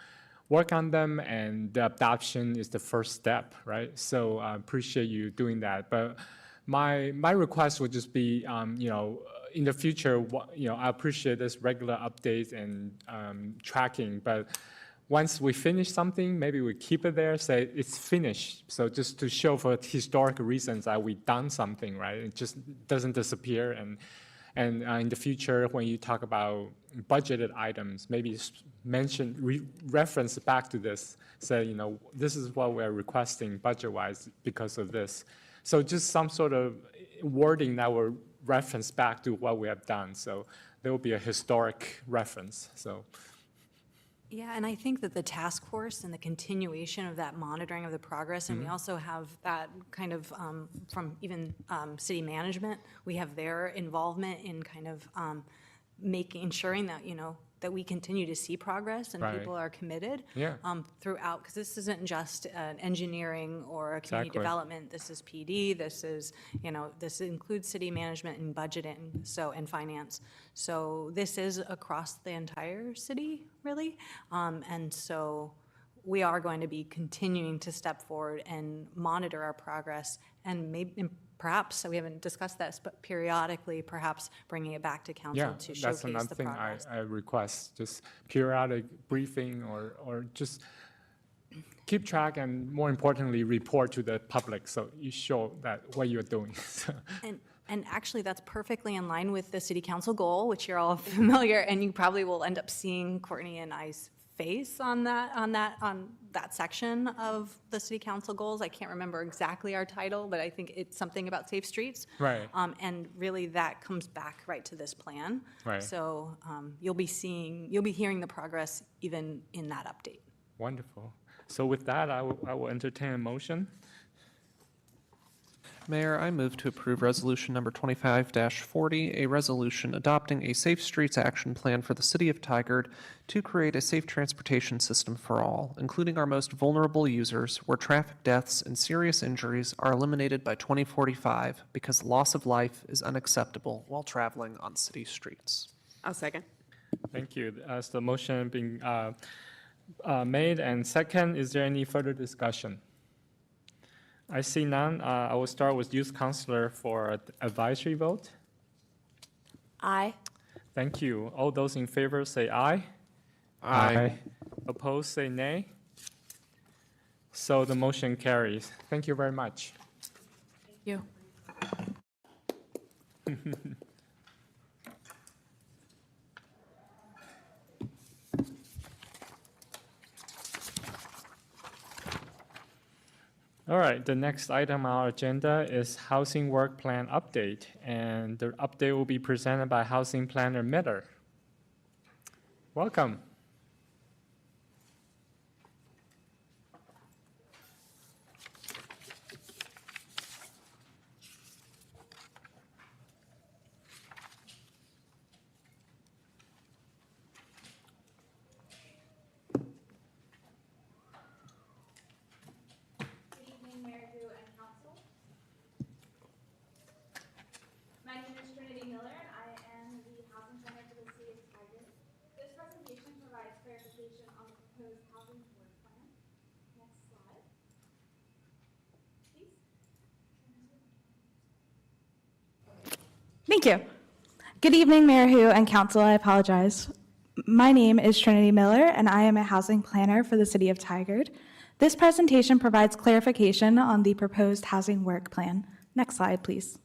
work on them, and the adoption is the first step, right? So I appreciate you doing that. But my request would just be, in the future, I appreciate this regular updates and tracking, but once we finish something, maybe we keep it there, say it's finished. So just to show for historic reasons that we've done something, right? It just doesn't disappear. And in the future, when you talk about budgeted items, maybe reference back to this, say, you know, this is what we're requesting budget-wise because of this. So just some sort of wording that will reference back to what we have done. So there will be a historic reference, so. Yeah, and I think that the task force and the continuation of that monitoring of the progress, and we also have that kind of from even city management, we have their involvement in kind of ensuring that, you know, that we continue to see progress and Right. people are committed Yeah. throughout, because this isn't just an engineering or a community Exactly. development. This is PD, this is, you know, this includes city management and budgeting, so, and finance. So this is across the entire city, really. And so we are going to be continuing to step forward and monitor our progress, and maybe, perhaps, we haven't discussed this, but periodically, perhaps bringing it back to council Yeah, to that's showcase another the thing progress. I request, just periodic briefing or just keep track and more importantly, report to the public so you show that what you're doing. So, And actually, that's perfectly in line with the city council goal, which you're all familiar, and you probably will end up seeing Courtney and I's face on that section of the city council goals. I can't remember exactly our title, but I think it's something about safe streets. Right. And really, that comes back right to this plan. Right. So you'll be hearing the progress even in that update. wonderful. So with that, I will entertain a motion. Mayor, I move to approve Resolution Number 25-40, a resolution adopting a Safe Streets Action Plan for the City of Tigard to create a safe transportation system for all, including our most vulnerable users, where traffic deaths and serious injuries are eliminated by 2045 because loss of life is unacceptable while traveling on city streets. I'll second. Thank you. As the motion being made and second, is there any further discussion? I see none. I will start with youth counselor for advisory vote. Aye. Thank you. All those in favor say aye. Aye. Opposed say nay. So the motion carries. Thank you very much. Thank you. All right, the next item on our agenda is Housing Work Plan Update, and the update will be presented by Housing Planner Miller. Welcome. My name is Trinity Miller, and I am the housing planner for the city of Tigard. This presentation provides clarification on the proposed housing work plan. Next slide. Please. Thank you. Good evening, Mayor Hu and Council. I apologize. My name is Trinity Miller, and I am a housing planner for the City of Tigard. This presentation provides clarification on the proposed housing work plan. Next slide, please.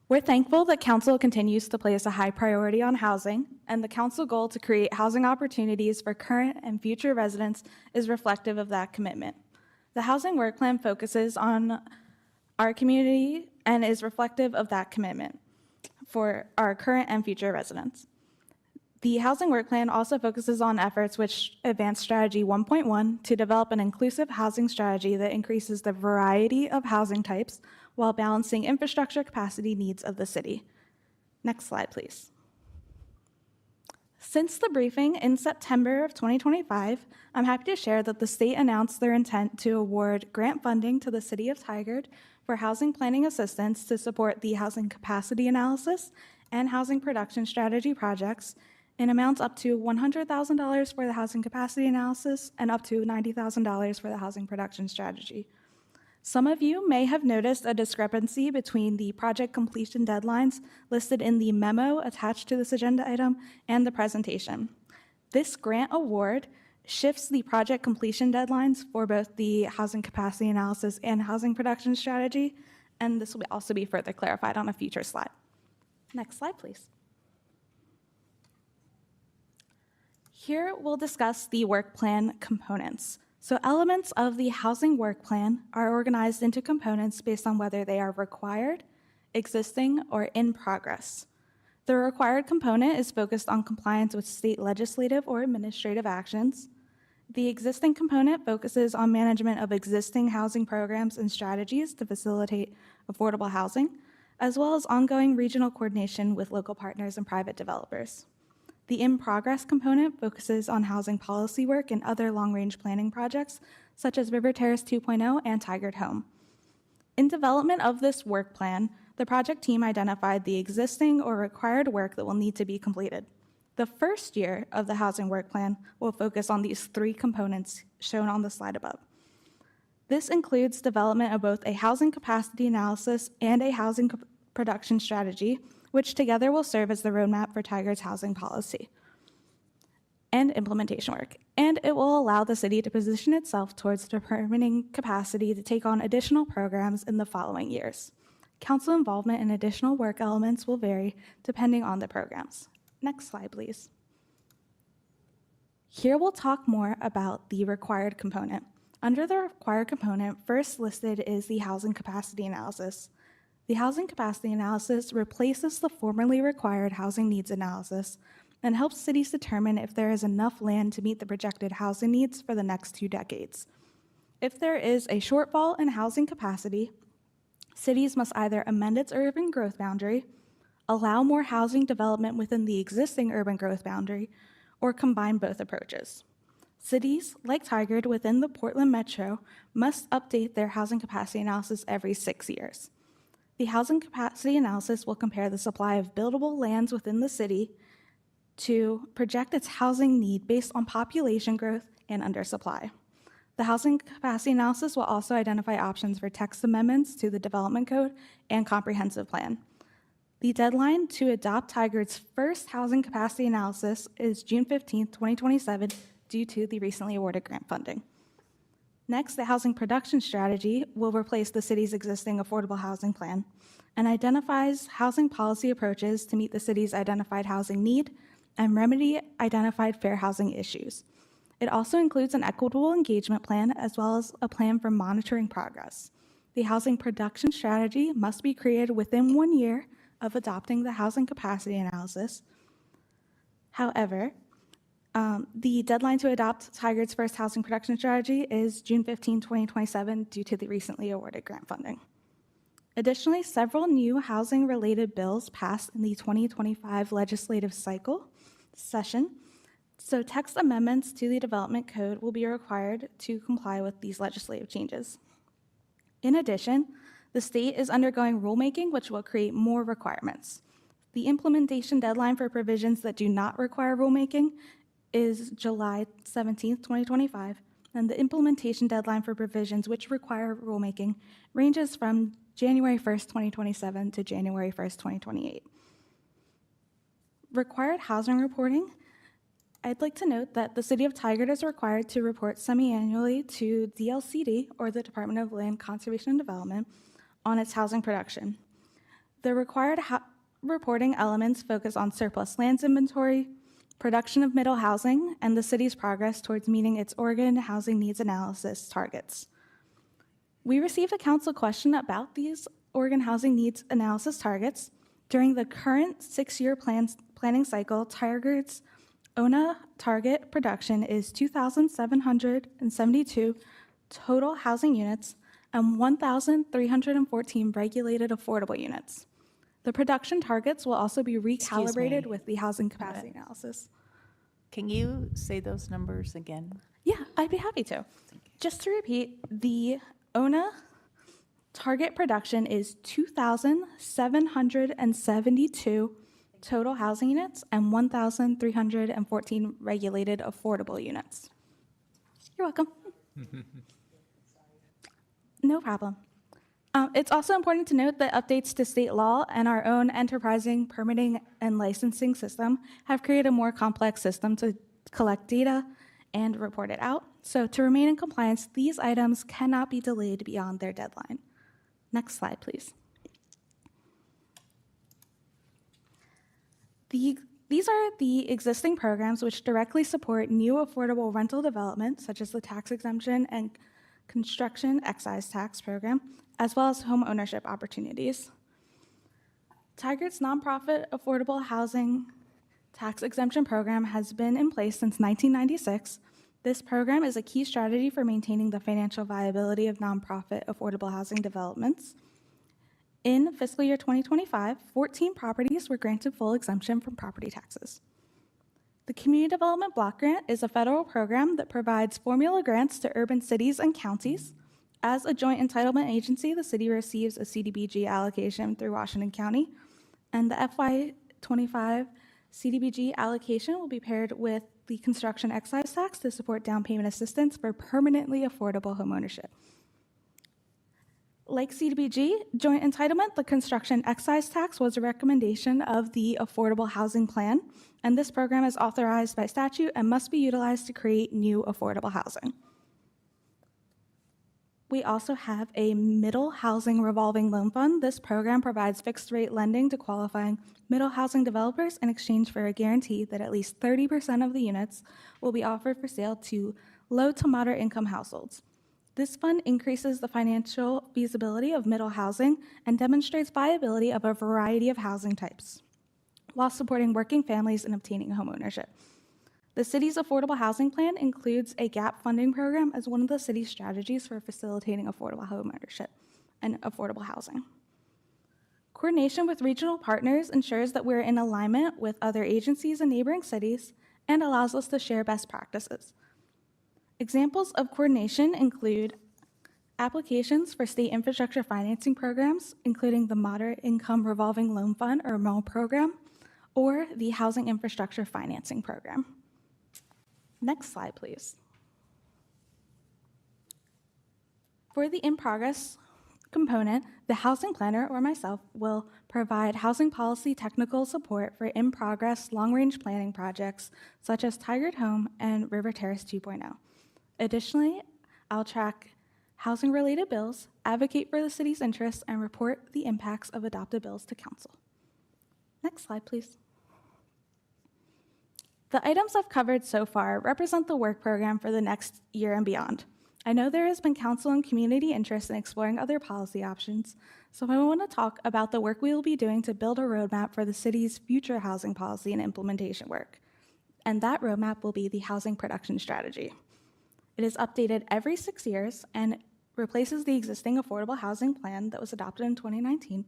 We're thankful that Council continues to place a high priority on housing, and the Council goal to create housing opportunities for current and future residents is reflective of that commitment. The housing work plan focuses on our community and is reflective of that commitment for our current and future residents. The housing work plan also focuses on efforts which advance strategy 1.1 to develop an inclusive housing strategy that increases the variety of housing types while balancing infrastructure capacity needs of the city. Next slide, please. Since the briefing in September of 2025, I'm happy to share that the state announced their intent to award grant funding to the City of Tigard for housing planning assistance to support the housing capacity analysis and housing production strategy projects in amounts up to $100,000 for the housing capacity analysis and up to $90,000 for the housing production strategy. Some of you may have noticed a discrepancy between the project completion deadlines listed in the memo attached to this agenda item and the presentation. This grant award shifts the project completion deadlines for both the housing capacity analysis and housing production strategy and this will also be further clarified on a future slide. Next slide, please. Here we'll discuss the work plan components. So elements of the housing work plan are organized into components based on whether they are required, existing, or in progress. The required component is focused on compliance with state legislative or administrative actions. The existing component focuses on management of existing housing programs and strategies to facilitate affordable housing, as well as ongoing regional coordination with local partners and private developers. The in-progress component focuses on housing policy work and other long-range planning projects, such as River Terrace 2.0 and Tigard Home. In development of this work plan, the project team identified the existing or required work that will need to be completed. The first year of the housing work plan will focus on these three components shown on the slide above. This includes development of both a housing capacity analysis and a housing production strategy, which together will serve as the roadmap for Tigard's housing policy and implementation work. And it will allow the city to position itself towards determining capacity to take on additional programs in the following years. Council involvement in additional work elements will vary depending on the programs. Next slide, please. Here we'll talk more about the required component. Under the required component, first listed is the housing capacity analysis. The housing capacity analysis replaces the formerly required housing needs analysis and helps cities determine if there is enough land to meet the projected housing needs for the next 2 decades. If there is a shortfall in housing capacity, cities must either amend its urban growth boundary, allow more housing development within the existing urban growth boundary, or combine both approaches. Cities, like Tigard within the Portland Metro, must update their housing capacity analysis every 6 years. The housing capacity analysis will compare the supply of buildable lands within the city to project its housing need based on population growth and undersupply. The housing capacity analysis will also identify options for text amendments to the development code and comprehensive plan. The deadline to adopt Tigard's first housing capacity analysis is June 15, 2027, due to the recently awarded grant funding. Next, the housing production strategy will replace the city's existing affordable housing plan and identifies housing policy approaches to meet the city's identified housing need and remedy identified fair housing issues. It also includes an equitable engagement plan as well as a plan for monitoring progress. The housing production strategy must be created within 1 year of adopting the housing capacity analysis. However, the deadline to adopt Tigard's first housing production strategy is June 15, 2027, due to the recently awarded grant funding. Additionally, several new housing-related bills passed in the 2025 legislative session, so text amendments to the development code will be required to comply with these legislative changes. In addition, the state is undergoing rulemaking, which will create more requirements. The implementation deadline for provisions that do not require rulemaking is July 17, 2025, and the implementation deadline for provisions which require rulemaking ranges from January 1st, 2027 to January 1st, 2028. Required housing reporting. I'd like to note that the City of Tigard is required to report semi-annually to DLCD, or the Department of Land Conservation and Development, on its housing production. The required reporting elements focus on surplus lands inventory, production of middle housing, and the city's progress towards meeting its Oregon housing needs analysis targets. We received a council question about these Oregon housing needs analysis targets. During the current 6-year planning cycle, Tigard's ONA target production is 2,772 total housing units and 1,314 regulated affordable units. The production targets will also be recalibrated with the housing capacity analysis. Can you say those numbers again? Yeah, I'd be happy to. Just to repeat, the ONA target production is 2,772 total housing units and 1,314 regulated affordable units. You're welcome. No problem. It's also important to note that updates to state law and our own enterprising permitting and licensing system have created a more complex system to collect data and report it out. So to remain in compliance, these items cannot be delayed beyond their deadline. Next slide, please. These are the existing programs which directly support new affordable rental development, such as the tax exemption and construction excise tax program, as well as home ownership opportunities. Tigard's nonprofit affordable housing tax exemption program has been in place since 1996. This program is a key strategy for maintaining the financial viability of nonprofit affordable housing developments. In fiscal year 2025, 14 properties were granted full exemption from property taxes. The Community Development Block Grant is a federal program that provides formula grants to urban cities and counties. As a joint entitlement agency, the city receives a CDBG allocation through Washington County, and the FY25 CDBG allocation will be paired with the construction excise tax to support down payment assistance for permanently affordable homeownership. Like CDBG, joint entitlement, the construction excise tax was a recommendation of the Affordable Housing Plan, and this program is authorized by statute and must be utilized to create new affordable housing. We also have a middle housing revolving loan fund. This program provides fixed rate lending to qualifying middle housing developers in exchange for a guarantee that at least 30% of the units will be offered for sale to low to moderate income households. This fund increases the financial feasibility of middle housing and demonstrates viability of a variety of housing types, while supporting working families in obtaining homeownership. The city's affordable housing plan includes a gap funding program as one of the city's strategies for facilitating affordable homeownership and affordable housing. Coordination with regional partners ensures that we're in alignment with other agencies in neighboring cities and allows us to share best practices. Examples of coordination include applications for state infrastructure financing programs, including the Moderate Income Revolving Loan Fund, or MOL program, or the Housing Infrastructure Financing Program. Next slide, please. For the in-progress component, the housing planner, or myself, will provide housing policy technical support for in-progress long-range planning projects such as Tigard Home and River Terrace 2.0. Additionally, I'll track housing-related bills, advocate for the city's interests, and report the impacts of adopted bills to council. Next slide, please. The items I've covered so far represent the work program for the next year and beyond. I know there has been council and community interest in exploring other policy options, so I want to talk about the work we will be doing to build a roadmap for the city's future housing policy and implementation work. And that roadmap will be the housing production strategy. It is updated every 6 years and replaces the existing affordable housing plan that was adopted in 2019.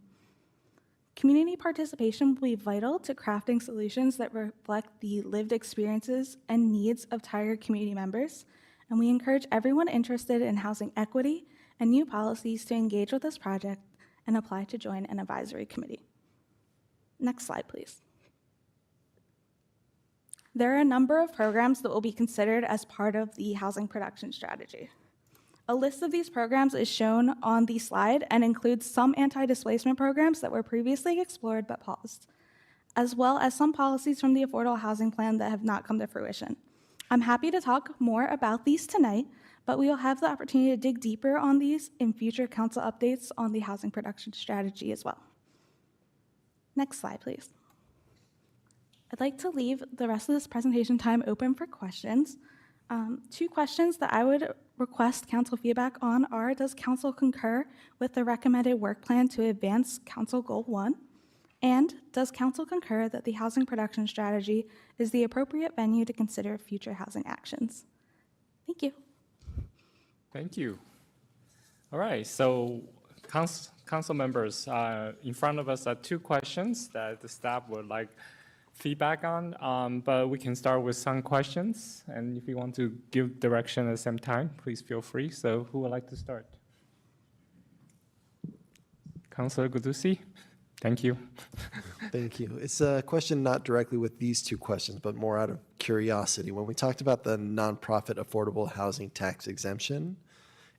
Community participation will be vital to crafting solutions that reflect the lived experiences and needs of Tigard community members, and we encourage everyone interested in housing equity and new policies to engage with this project and apply to join an advisory committee. Next slide, please. There are a number of programs that will be considered as part of the housing production strategy. A list of these programs is shown on the slide and includes some anti-displacement programs that were previously explored but paused, as well as some policies from the Affordable Housing Plan that have not come to fruition. I'm happy to talk more about these tonight, but we will have the opportunity to dig deeper on these in future council updates on the housing production strategy as well. Next slide, please. I'd like to leave the rest of this presentation time open for questions. 2 questions that I would request council feedback on are: does council concur with the recommended work plan to advance Council Goal 1? And does council concur that the housing production strategy is the appropriate venue to consider future housing actions? Thank you. Thank you. All right, so council members, in front of us are 2 questions that the staff would like feedback on, but we can start with some questions, and if you want to give direction at the same time, please feel free. So who would like to start? Councilor Gudusi? Thank you. Thank you. It's a question not directly with these 2 questions, but more out of curiosity. When we talked about the nonprofit affordable housing tax exemption,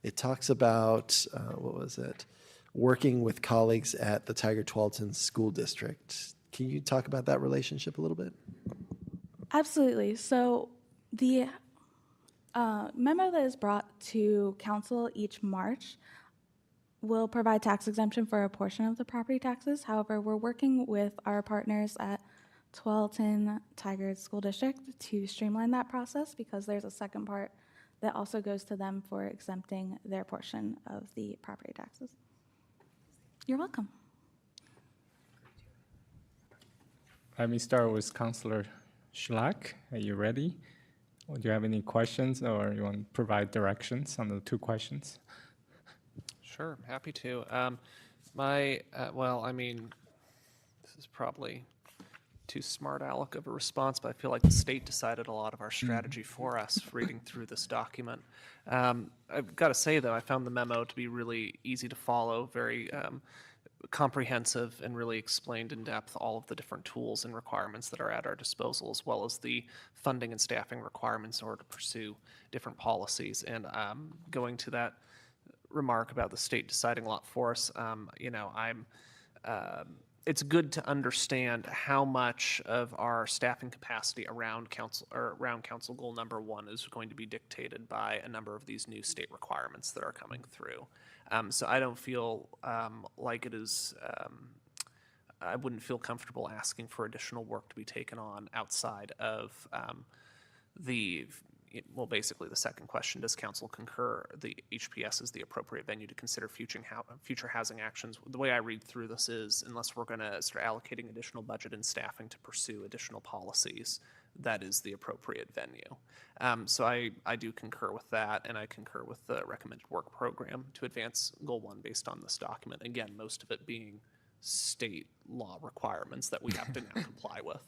it talks about, working with colleagues at the Tigard-Tualatin School District. Can you talk about that relationship a little bit? Absolutely. So the memo that is brought to council each March will provide tax exemption for a portion of the property taxes. However, we're working with our partners at Tualatin Tigard School District to streamline that process because there's a second part that also goes to them for exempting their portion of the property taxes. You're welcome. Let me start with Councillor Schlack. Are you ready? Or do you have any questions, or you want to provide directions on the two questions? Sure, happy to. Well, I mean, this is probably too smart aleck of a response, but I feel like the state decided a lot of our strategy for us reading through this document. I've got to say, though, I found the memo to be really easy to follow, very comprehensive, and really explained in depth all of the different tools and requirements that are at our disposal, as well as the funding and staffing requirements in order to pursue different policies. And going to that remark about the state deciding a lot for us, it's good to understand how much of our staffing capacity around council goal number 1 is going to be dictated by a number of these new state requirements that are coming through. So I don't feel like it is, I wouldn't feel comfortable asking for additional work to be taken on outside of basically the second question, does council concur the HPS is the appropriate venue to consider future housing actions? The way I read through this is, unless we're going to start allocating additional budget and staffing to pursue additional policies, that is the appropriate venue. So I do concur with that, and I concur with the recommended work program to advance Goal 1 based on this document. Again, most of it being state law requirements that we have to now comply with.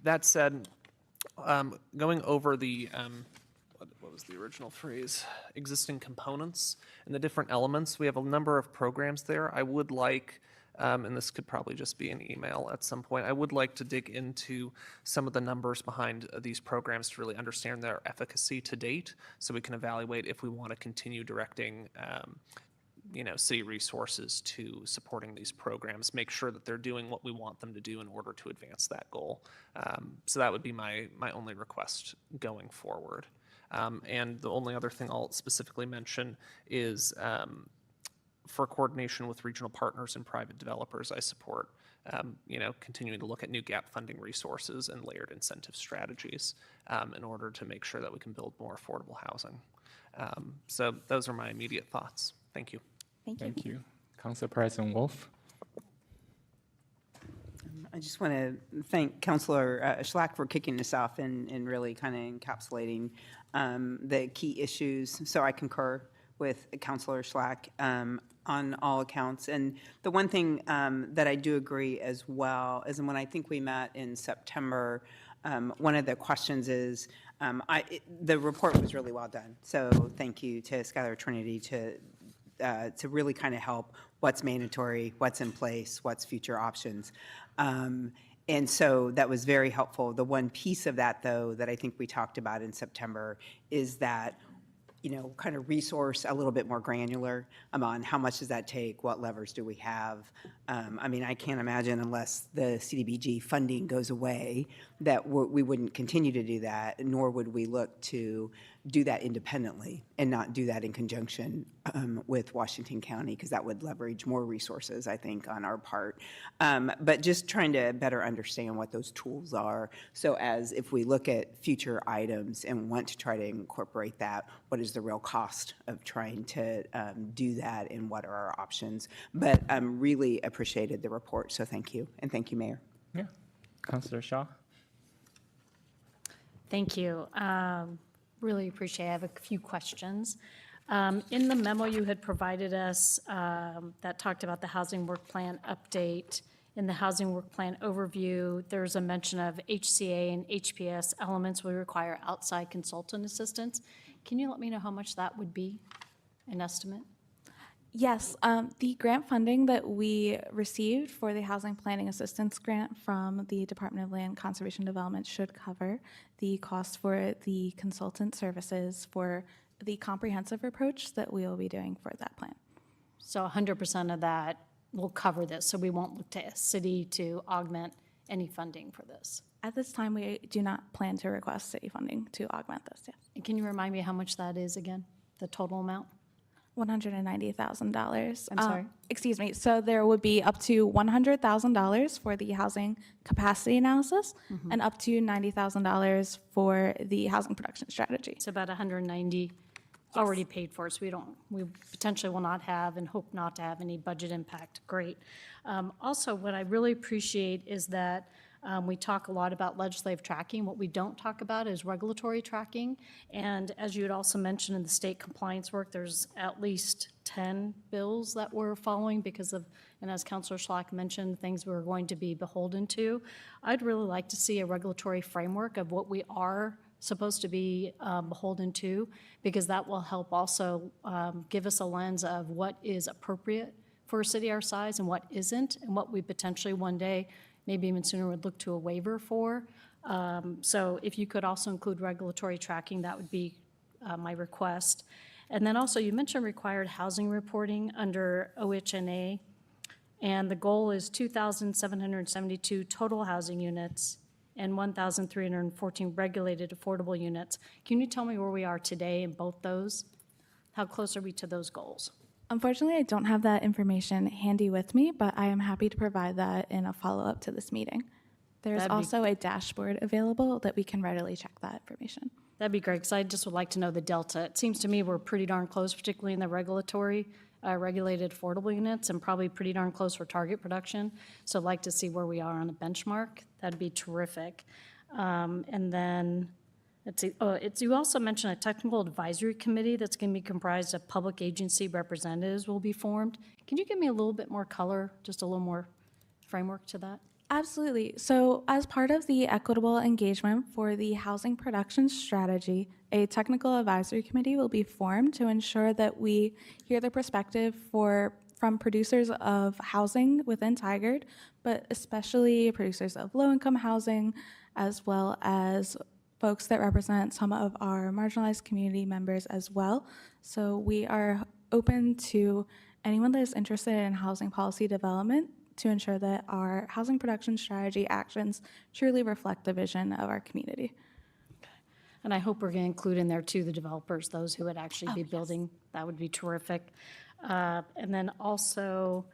That said, going over the, what was the original phrase? Existing components and the different elements. We have a number of programs there. I would like, and this could probably just be an email at some point, I would like to dig into some of the numbers behind these programs to really understand their efficacy to date, so we can evaluate if we want to continue directing city resources to supporting these programs, make sure that they're doing what we want them to do in order to advance that goal. So that would be my only request going forward. And the only other thing I'll specifically mention is for coordination with regional partners and private developers, I support continuing to look at new gap funding resources and layered incentive strategies in order to make sure that we can build more affordable housing. So those are my immediate thoughts. Thank you. Thank you. Council President Wolf. I just want to thank Councilor Schlack for kicking this off and really kind of encapsulating the key issues. So I concur with Councilor Schlack on all accounts. And the one thing that I do agree as well is when I think we met in September, one of the questions is, the report was really well done. So thank you to Skylar Trinity to really kind of help what's mandatory, what's in place, what's future options. And so that was very helpful. The one piece of that, though, that I think we talked about in September is that, kind of resource a little bit more granular on how much does that take, what levers do we have. I can't imagine unless the CDBG funding goes away that we wouldn't continue to do that, nor would we look to do that independently and not do that in conjunction with Washington County, because that would leverage more resources, I think, on our part. But just trying to better understand what those tools are. So as if we look at future items and want to try to incorporate that, what is the real cost of trying to do that, and what are our options? But really appreciated the report, so thank you. And thank you, Mayor. Yeah. Councilor Shaw. Thank you. Really appreciate it. I have a few questions. In the memo you had provided us that talked about the housing work plan update, in the housing work plan overview, there's a mention of HCA and HPS elements will require outside consultant assistance. Can you let me know how much that would be, an estimate? Yes, the grant funding that we received for the Housing Planning Assistance Grant from the Department of Land Conservation Development should cover the cost for the consultant services for the comprehensive approach that we will be doing for that plan. So 100% of that will cover this, so we won't look to a city to augment any funding for this? At this time, we do not plan to request city funding to augment this, yes. And can you remind me how much that is again, the total amount? $190,000. I'm sorry? Excuse me. So there would be up to $100,000 for the housing capacity analysis and up to $90,000 for the housing production strategy. It's about 190 already paid for, so we potentially will not have and hope not to have any budget impact. Great. Also, what I really appreciate is that we talk a lot about legislative tracking. What we don't talk about is regulatory tracking. And as you had also mentioned in the state compliance work, there's at least 10 bills that we're following because of, and as Councilor Schlack mentioned, things we're going to be beholden to. I'd really like to see a regulatory framework of what we are supposed to be beholden to, because that will help also give us a lens of what is appropriate for a city our size and what isn't, and what we potentially one day, maybe even sooner, would look to a waiver for. So if you could also include regulatory tracking, that would be my request. And then also, you mentioned required housing reporting under OHNA, and the goal is 2,772 total housing units and 1,314 regulated affordable units. Can you tell me where we are today in both those? How close are we to those goals? Unfortunately, I don't have that information handy with me, but I am happy to provide that in a follow-up to this meeting. There's That'd be- also a dashboard available that we can readily check that information. That'd be great, because I just would like to know the delta. It seems to me we're pretty darn close, particularly in the regulatory, regulated affordable units, and probably pretty darn close for target production. So I'd like to see where we are on the benchmark. That'd be terrific. And then, let's see, you also mentioned a technical advisory committee that's going to be comprised of public agency representatives will be formed. Can you give me a little bit more color, just a little more framework to that? Absolutely. So as part of the equitable engagement for the housing production strategy, a technical advisory committee will be formed to ensure that we hear the perspective from producers of housing within Tigard, but especially producers of low-income housing, as well as folks that represent some of our marginalized community members as well. So we are open to anyone that is interested in housing policy development to ensure that our housing production strategy actions truly reflect the vision of our community. And I hope we're going to include in there too the developers, those who would actually be building. That would be terrific. And then also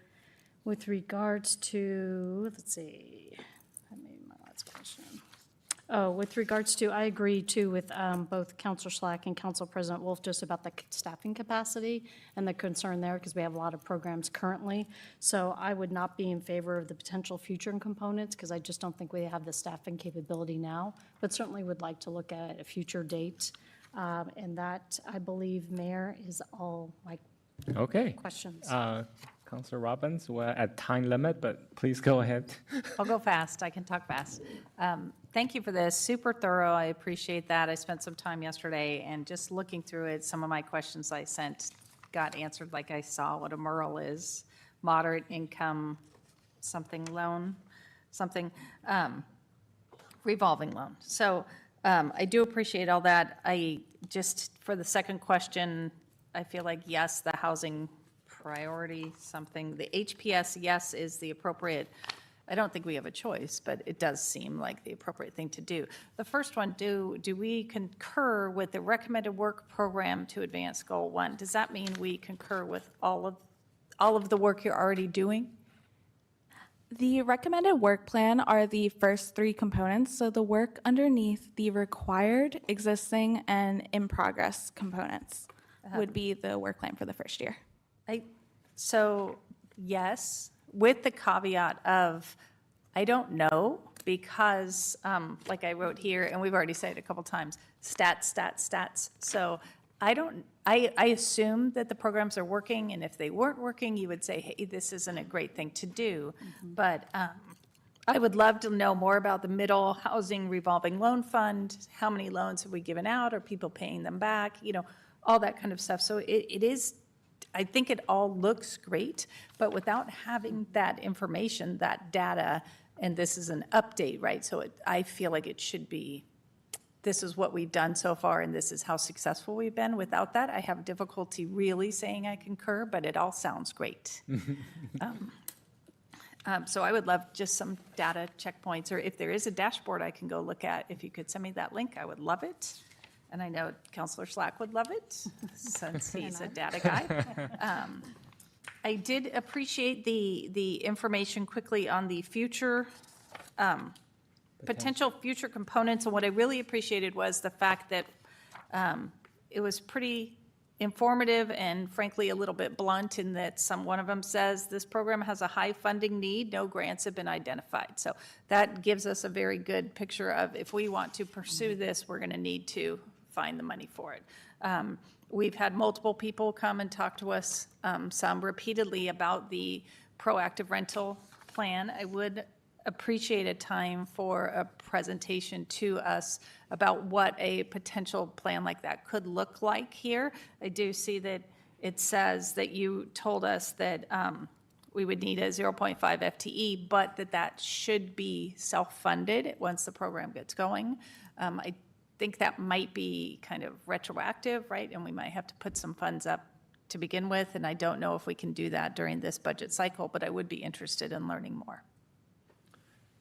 with regards to, let's see, that may be my last question. Oh, with regards to, I agree too with both Councilor Schlack and Council President Wolf just about the staffing capacity and the concern there, because we have a lot of programs currently. So I would not be in favor of the potential future components, because I just don't think we have the staffing capability now, but certainly would like to look at a future date. And that, I believe, Mayor, is all my Okay. questions. Councilor Robbins, we're at time limit, but please go ahead. I'll go fast. I can talk fast. Thank you for this. Super thorough. I appreciate that. I spent some time yesterday, and just looking through it, some of my questions I sent got answered, like I saw what a MURL is, moderate income something loan, something revolving loan. So I do appreciate all that. I just, for the second question, I feel like, yes, the housing priority, something, the HPS, yes, is the appropriate. I don't think we have a choice, but it does seem like the appropriate thing to do. The first one, do we concur with the recommended work program to advance goal 1? Does that mean we concur with all of the work you're already doing? The recommended work plan are the first three components. So the work underneath the required, existing, and in progress components would be the work plan for the first year. So yes, with the caveat of, I don't know, because like I wrote here, and we've already said it a couple times, stats. So I assume that the programs are working, and if they weren't working, you would say, hey, this isn't a great thing to do. But I would love to know more about the middle housing revolving loan fund. How many loans have we given out? Are people paying them back? All that kind of stuff. So it is, I think it all looks great, but without having that information, that data, and this is an update, right? So I feel like it should be, this is what we've done so far, and this is how successful we've been. Without that, I have difficulty really saying I concur, but it all sounds great. So I would love just some data checkpoints, or if there is a dashboard I can go look at, if you could send me that link, I would love it. and I know Counselor Slack would love it, since he's a data guy. I did appreciate the information quickly on the future, potential future components, and what I really appreciated was the fact that it was pretty informative and frankly a little bit blunt in that one of them says this program has a high funding need, no grants have been identified. So that gives us a very good picture of if we want to pursue this, we're going to need to find the money for it. We've had multiple people come and talk to us, some repeatedly, about the proactive rental plan. I would appreciate a time for a presentation to us about what a potential plan like that could look like here. I do see that it says that you told us that we would need a 0.5 FTE, but that should be self-funded once the program gets going. I think that might be kind of retroactive, right? And we might have to put some funds up to begin with, and I don't know if we can do that during this budget cycle, but I would be interested in learning more.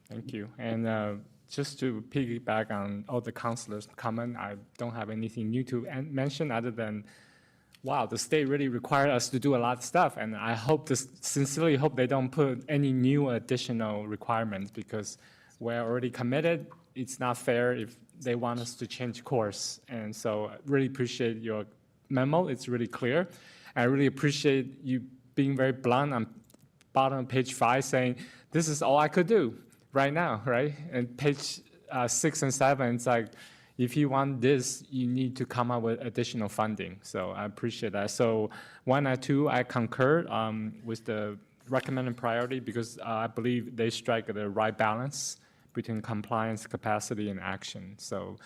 Thank you. And just to piggyback on all the councilors' comment, I don't have anything new to mention other than, wow, the state really required us to do a lot of stuff. And I sincerely hope they don't put any new additional requirements because we're already committed. It's not fair if they want us to change course. And so I really appreciate your memo. It's really clear. I really appreciate you being very blunt on bottom of page 5 saying, this is all I could do right now, right? And page 6 and 7, it's like, if you want this, you need to come up with additional funding. So I appreciate that. So 1 and 2, I concur with the recommended priority because I believe they strike the right balance between compliance, capacity, and action. So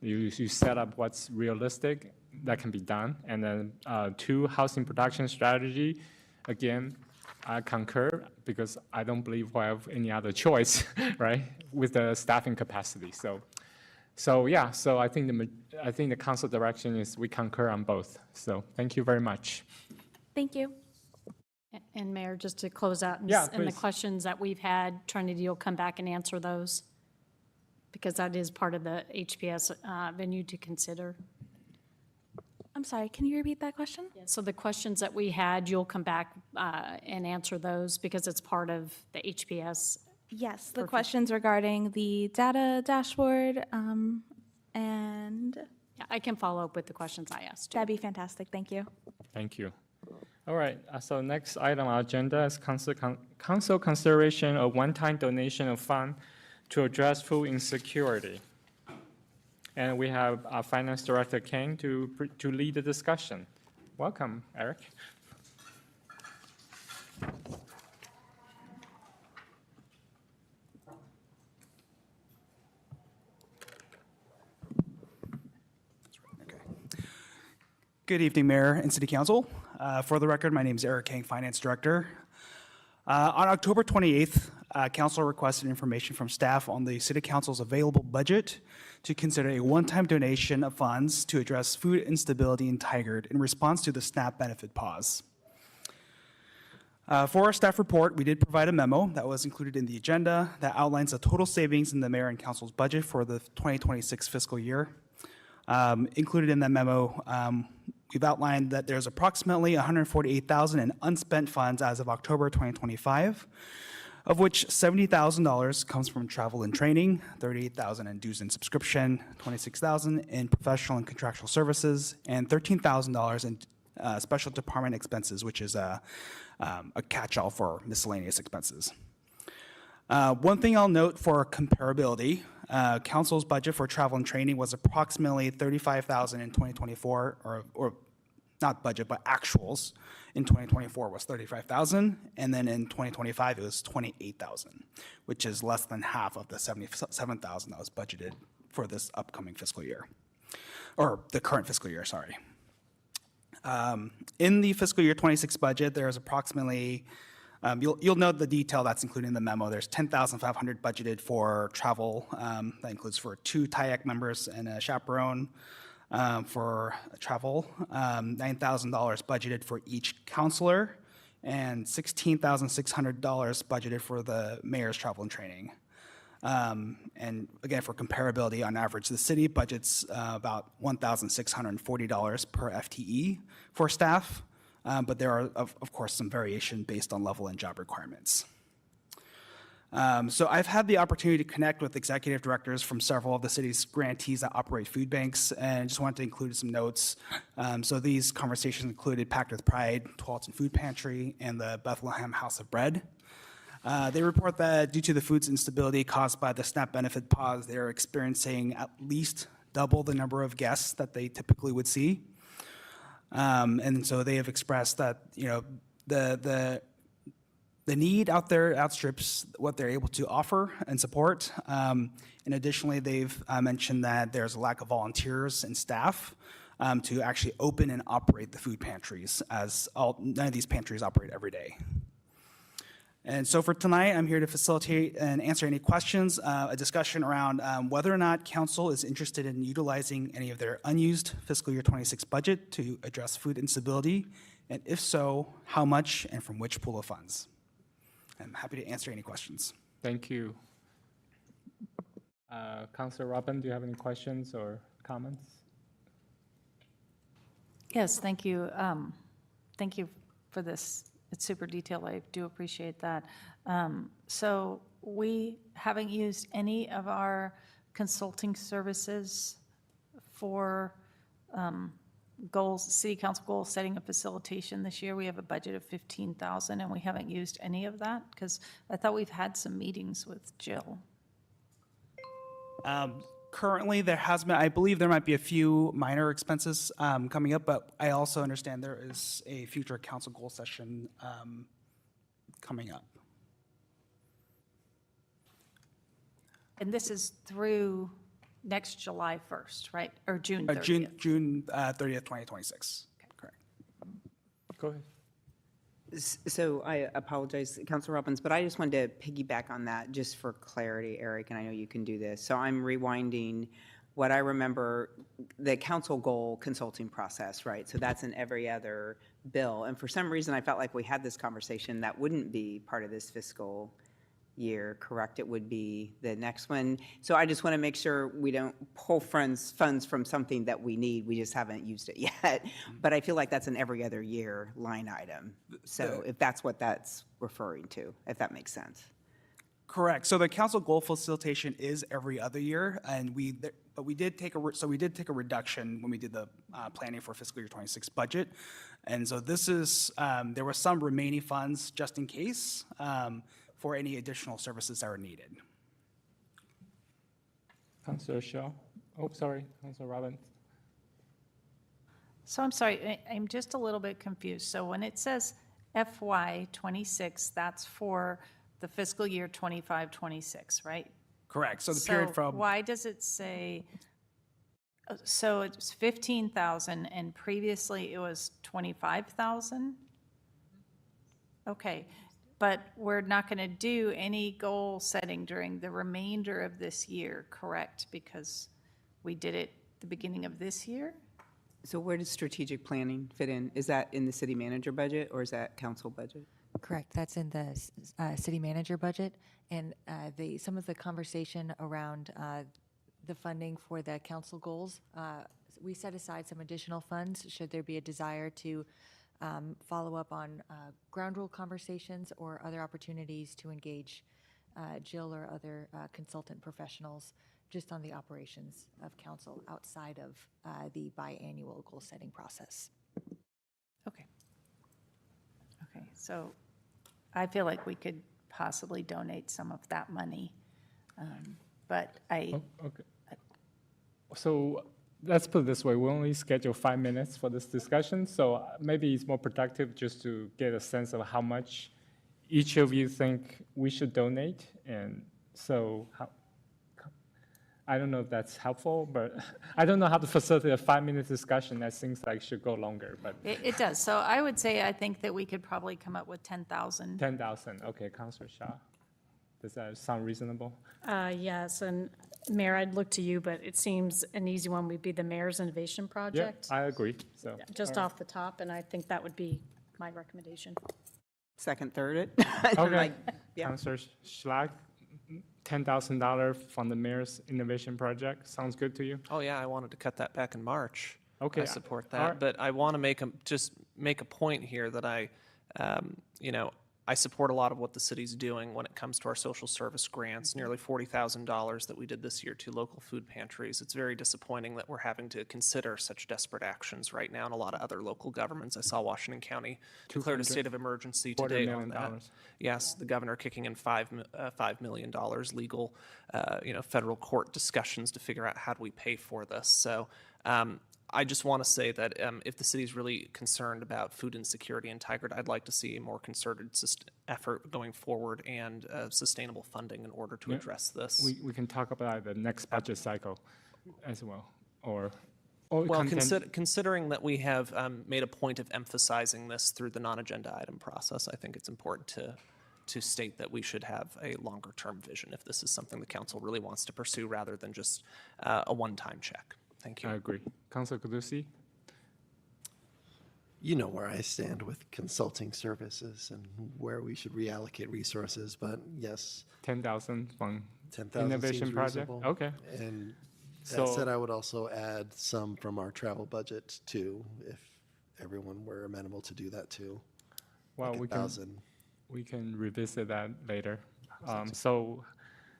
you set up what's realistic that can be done. And then 2, housing production strategy, again, I concur because I don't believe we have any other choice, right, with the staffing capacity. So yeah, so I think the council direction is we concur on both. So thank you very much. Thank you. And Mayor, just to close out, Yeah, and the please. questions that we've had, Trinity will come back and answer those, because that is part of the HPS venue to consider. I'm sorry, can you repeat that question? So the questions that we had, you'll come back and answer those, because it's part of the HPS. Yes, the questions regarding the data dashboard, and Yeah, I can follow up with the questions I asked. that'd be fantastic. Thank you. Thank you. All right, so next item on our agenda is council consideration of one-time donation of fund to address food insecurity. And we have our Finance Director King to lead the discussion. Welcome, Eric. Good evening, Mayor and City Council. For the record, my name is Eric King, Finance Director. On October 28th, Council requested information from staff on the City Council's available budget to consider a one-time donation of funds to address food instability in Tigard in response to the SNAP benefit pause. For our staff report, we did provide a memo that was included in the agenda that outlines the total savings in the Mayor and Council's budget for the 2026 fiscal year. Included in that memo, we've outlined that there's approximately $148,000 in unspent funds as of October 2025, of which $70,000 comes from travel and training, $38,000 in dues and subscription, $26,000 in professional and contractual services, and $13,000 in special department expenses, which is a catch-all for miscellaneous expenses. One thing I'll note for comparability, Council's budget for travel and training was approximately $35,000 in 2024, or not budget, but actuals in 2024 was $35,000, and then in 2025 it was $28,000, which is less than half of the $77,000 that was budgeted for this upcoming fiscal year, or the current fiscal year, sorry. In the fiscal year 26 budget, there is approximately you'll note the detail that's included in the memo. There's $10,500 budgeted for travel. That includes for 2 TIAC members and a chaperone for travel. $9,000 budgeted for each counselor, and $16,600 budgeted for the mayor's travel and training. And again, for comparability, on average, the city budgets about $1,640 per FTE for staff, but there are, of course, some variation based on level and job requirements. So I've had the opportunity to connect with executive directors from several of the city's grantees that operate food banks, and just wanted to include some notes. So these conversations included Packed with Pride, Tualatin Food Pantry, and the Bethlehem House of Bread. They report that due to the food's instability caused by the SNAP benefit pause, they're experiencing at least double the number of guests that they typically would see. And so they have expressed that, the need out there outstrips what they're able to offer and support. And additionally, they've mentioned that there's a lack of volunteers and staff to actually open and operate the food pantries, as none of these pantries operate every day. And so for tonight, I'm here to facilitate and answer any questions, a discussion around whether or not council is interested in utilizing any of their unused fiscal year 26 budget to address food instability, and if so, how much and from which pool of funds. I'm happy to answer any questions. Thank you. Councilor Robin, do you have any questions or comments? Yes, thank you. Thank you for this. It's super detailed. I do appreciate that. So we haven't used any of our consulting services for goals, city council goal setting and facilitation this year. We have a budget of $15,000 and we haven't used any of that because I thought we've had some meetings with Jill. Currently, there has been, I believe there might be a few minor expenses coming up, but I also understand there is a future council goal session coming up. And this is through next July 1st, right? Or June 30th? June 30th, 2026. Correct. Go ahead. So I apologize, Councilor Robbins, but I just wanted to piggyback on that just for clarity, Eric, and I know you can do this. So I'm rewinding what I remember, the council goal consulting process, right? So that's in every other bill. And for some reason, I felt like we had this conversation that wouldn't be part of this fiscal year, correct? It would be the next one. So I just want to make sure we don't pull funds from something that we need. We just haven't used it yet. But I feel like that's an every other year line item. So if that's what that's referring to, if that makes sense. Correct. So the council goal facilitation is every other year, and we did take a reduction when we did the planning for fiscal year 26 budget, and so this is there were some remaining funds just in case for any additional services that are needed. Councilor Shaw. Oh, sorry, Councilor Robbins. So I'm sorry, I'm just a little bit confused. So when it says FY 26, that's for the fiscal year 25-26, right? Correct. So the period from why does it say, so it's 15,000 and previously it was 25,000? Okay, but we're not going to do any goal setting during the remainder of this year, correct? Because we did it the beginning of this year? So where does strategic planning fit in? Is that in the city manager budget or is that council budget? Correct. That's in the city manager budget. And some of the conversation around the funding for the council goals, we set aside some additional funds should there be a desire to follow up on ground rule conversations or other opportunities to engage Jill or other consultant professionals just on the operations of council outside of the biannual goal setting process. Okay. Okay, so I feel like we could possibly donate some of that money, but I. Oh, okay. So let's put it this way, we only schedule 5 minutes for this discussion, so maybe it's more productive just to get a sense of how much each of you think we should donate. And so I don't know if that's helpful, but I don't know how to facilitate a 5-minute discussion. That seems like should go longer, but. It does. So I would say I think that we could probably come up with 10,000. 10,000, okay, Councilor Shaw. Does that sound reasonable? Yes, and Mayor, I'd look to you, but it seems an easy one would be the Mayor's Innovation Project. Yeah, I agree, so. Just all off the top, and I think that would be my recommendation. Second, third it? right. Okay, Like, yeah. Councilor Schlag, $10,000 from the mayor's innovation project. Sounds good to you? Oh, yeah, I wanted to cut that back in March. Okay. I support All that, right. but I want to just make a point here that I support a lot of what the city's doing when it comes to our social service grants, nearly $40,000 that we did this year to local food pantries. It's very disappointing that we're having to consider such desperate actions right now in a lot of other local governments. I saw Washington County declared a state of emergency today on that. $250,000. Yes, the governor kicking in $5 million legal, federal court discussions to figure out how do we pay for this. So I just want to say that if the city's really concerned about food insecurity in Tigard, I'd like to see a more concerted effort going forward and sustainable funding in order to Yeah. address this. We can talk about the next budget cycle as well, or Well, content- considering that we have made a point of emphasizing this through the non-agenda item process, I think it's important to state that we should have a longer-term vision if this is something the council really wants to pursue rather than just a one-time check. Thank you. I agree. Councilor Caduce? You know where I stand with consulting services and where we should reallocate resources, but yes, 10,000 from 10,000 innovation seems project? reasonable. Okay. And So- that said, I would also add some from our travel budget too, if everyone were amenable to do that too. Well, Like we can 1,000. we can revisit that later. So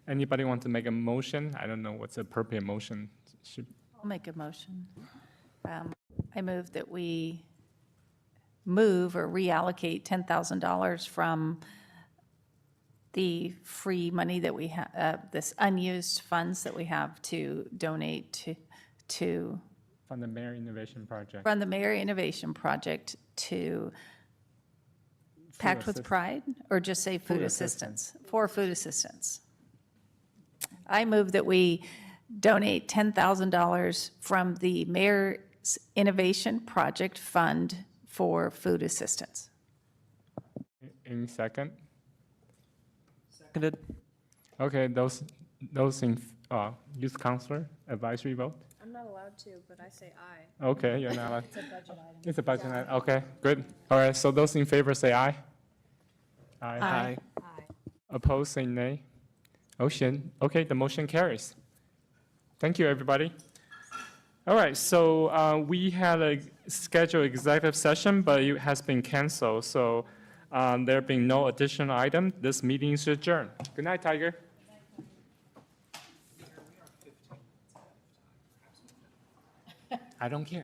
anybody want to make a motion? I don't know what's the appropriate motion. I'll make a motion. I move that we move or reallocate $10,000 from the free money that we have, this unused funds that we have to donate to From the Mayor Innovation Project. run the Mayor Innovation Project to Pact with assist- Pride, or just say food Food assistance, for food assistance. I move that we donate $10,000 from the Mayor's Innovation Project Fund for food assistance. In second? Seconded. Okay, those in, youth counselor advisory vote? I'm not allowed to, but I say aye. Okay, you're not allowed. It's a budget item. It's a budget item. Okay, good. All right, so those in favor say aye. Aye. Opposed, say nay. Okay, the motion carries. Thank you, everybody. All right, so we had a scheduled executive session, but it has been canceled. So there being no additional item, this meeting is adjourned. Good night, Tiger. I don't care.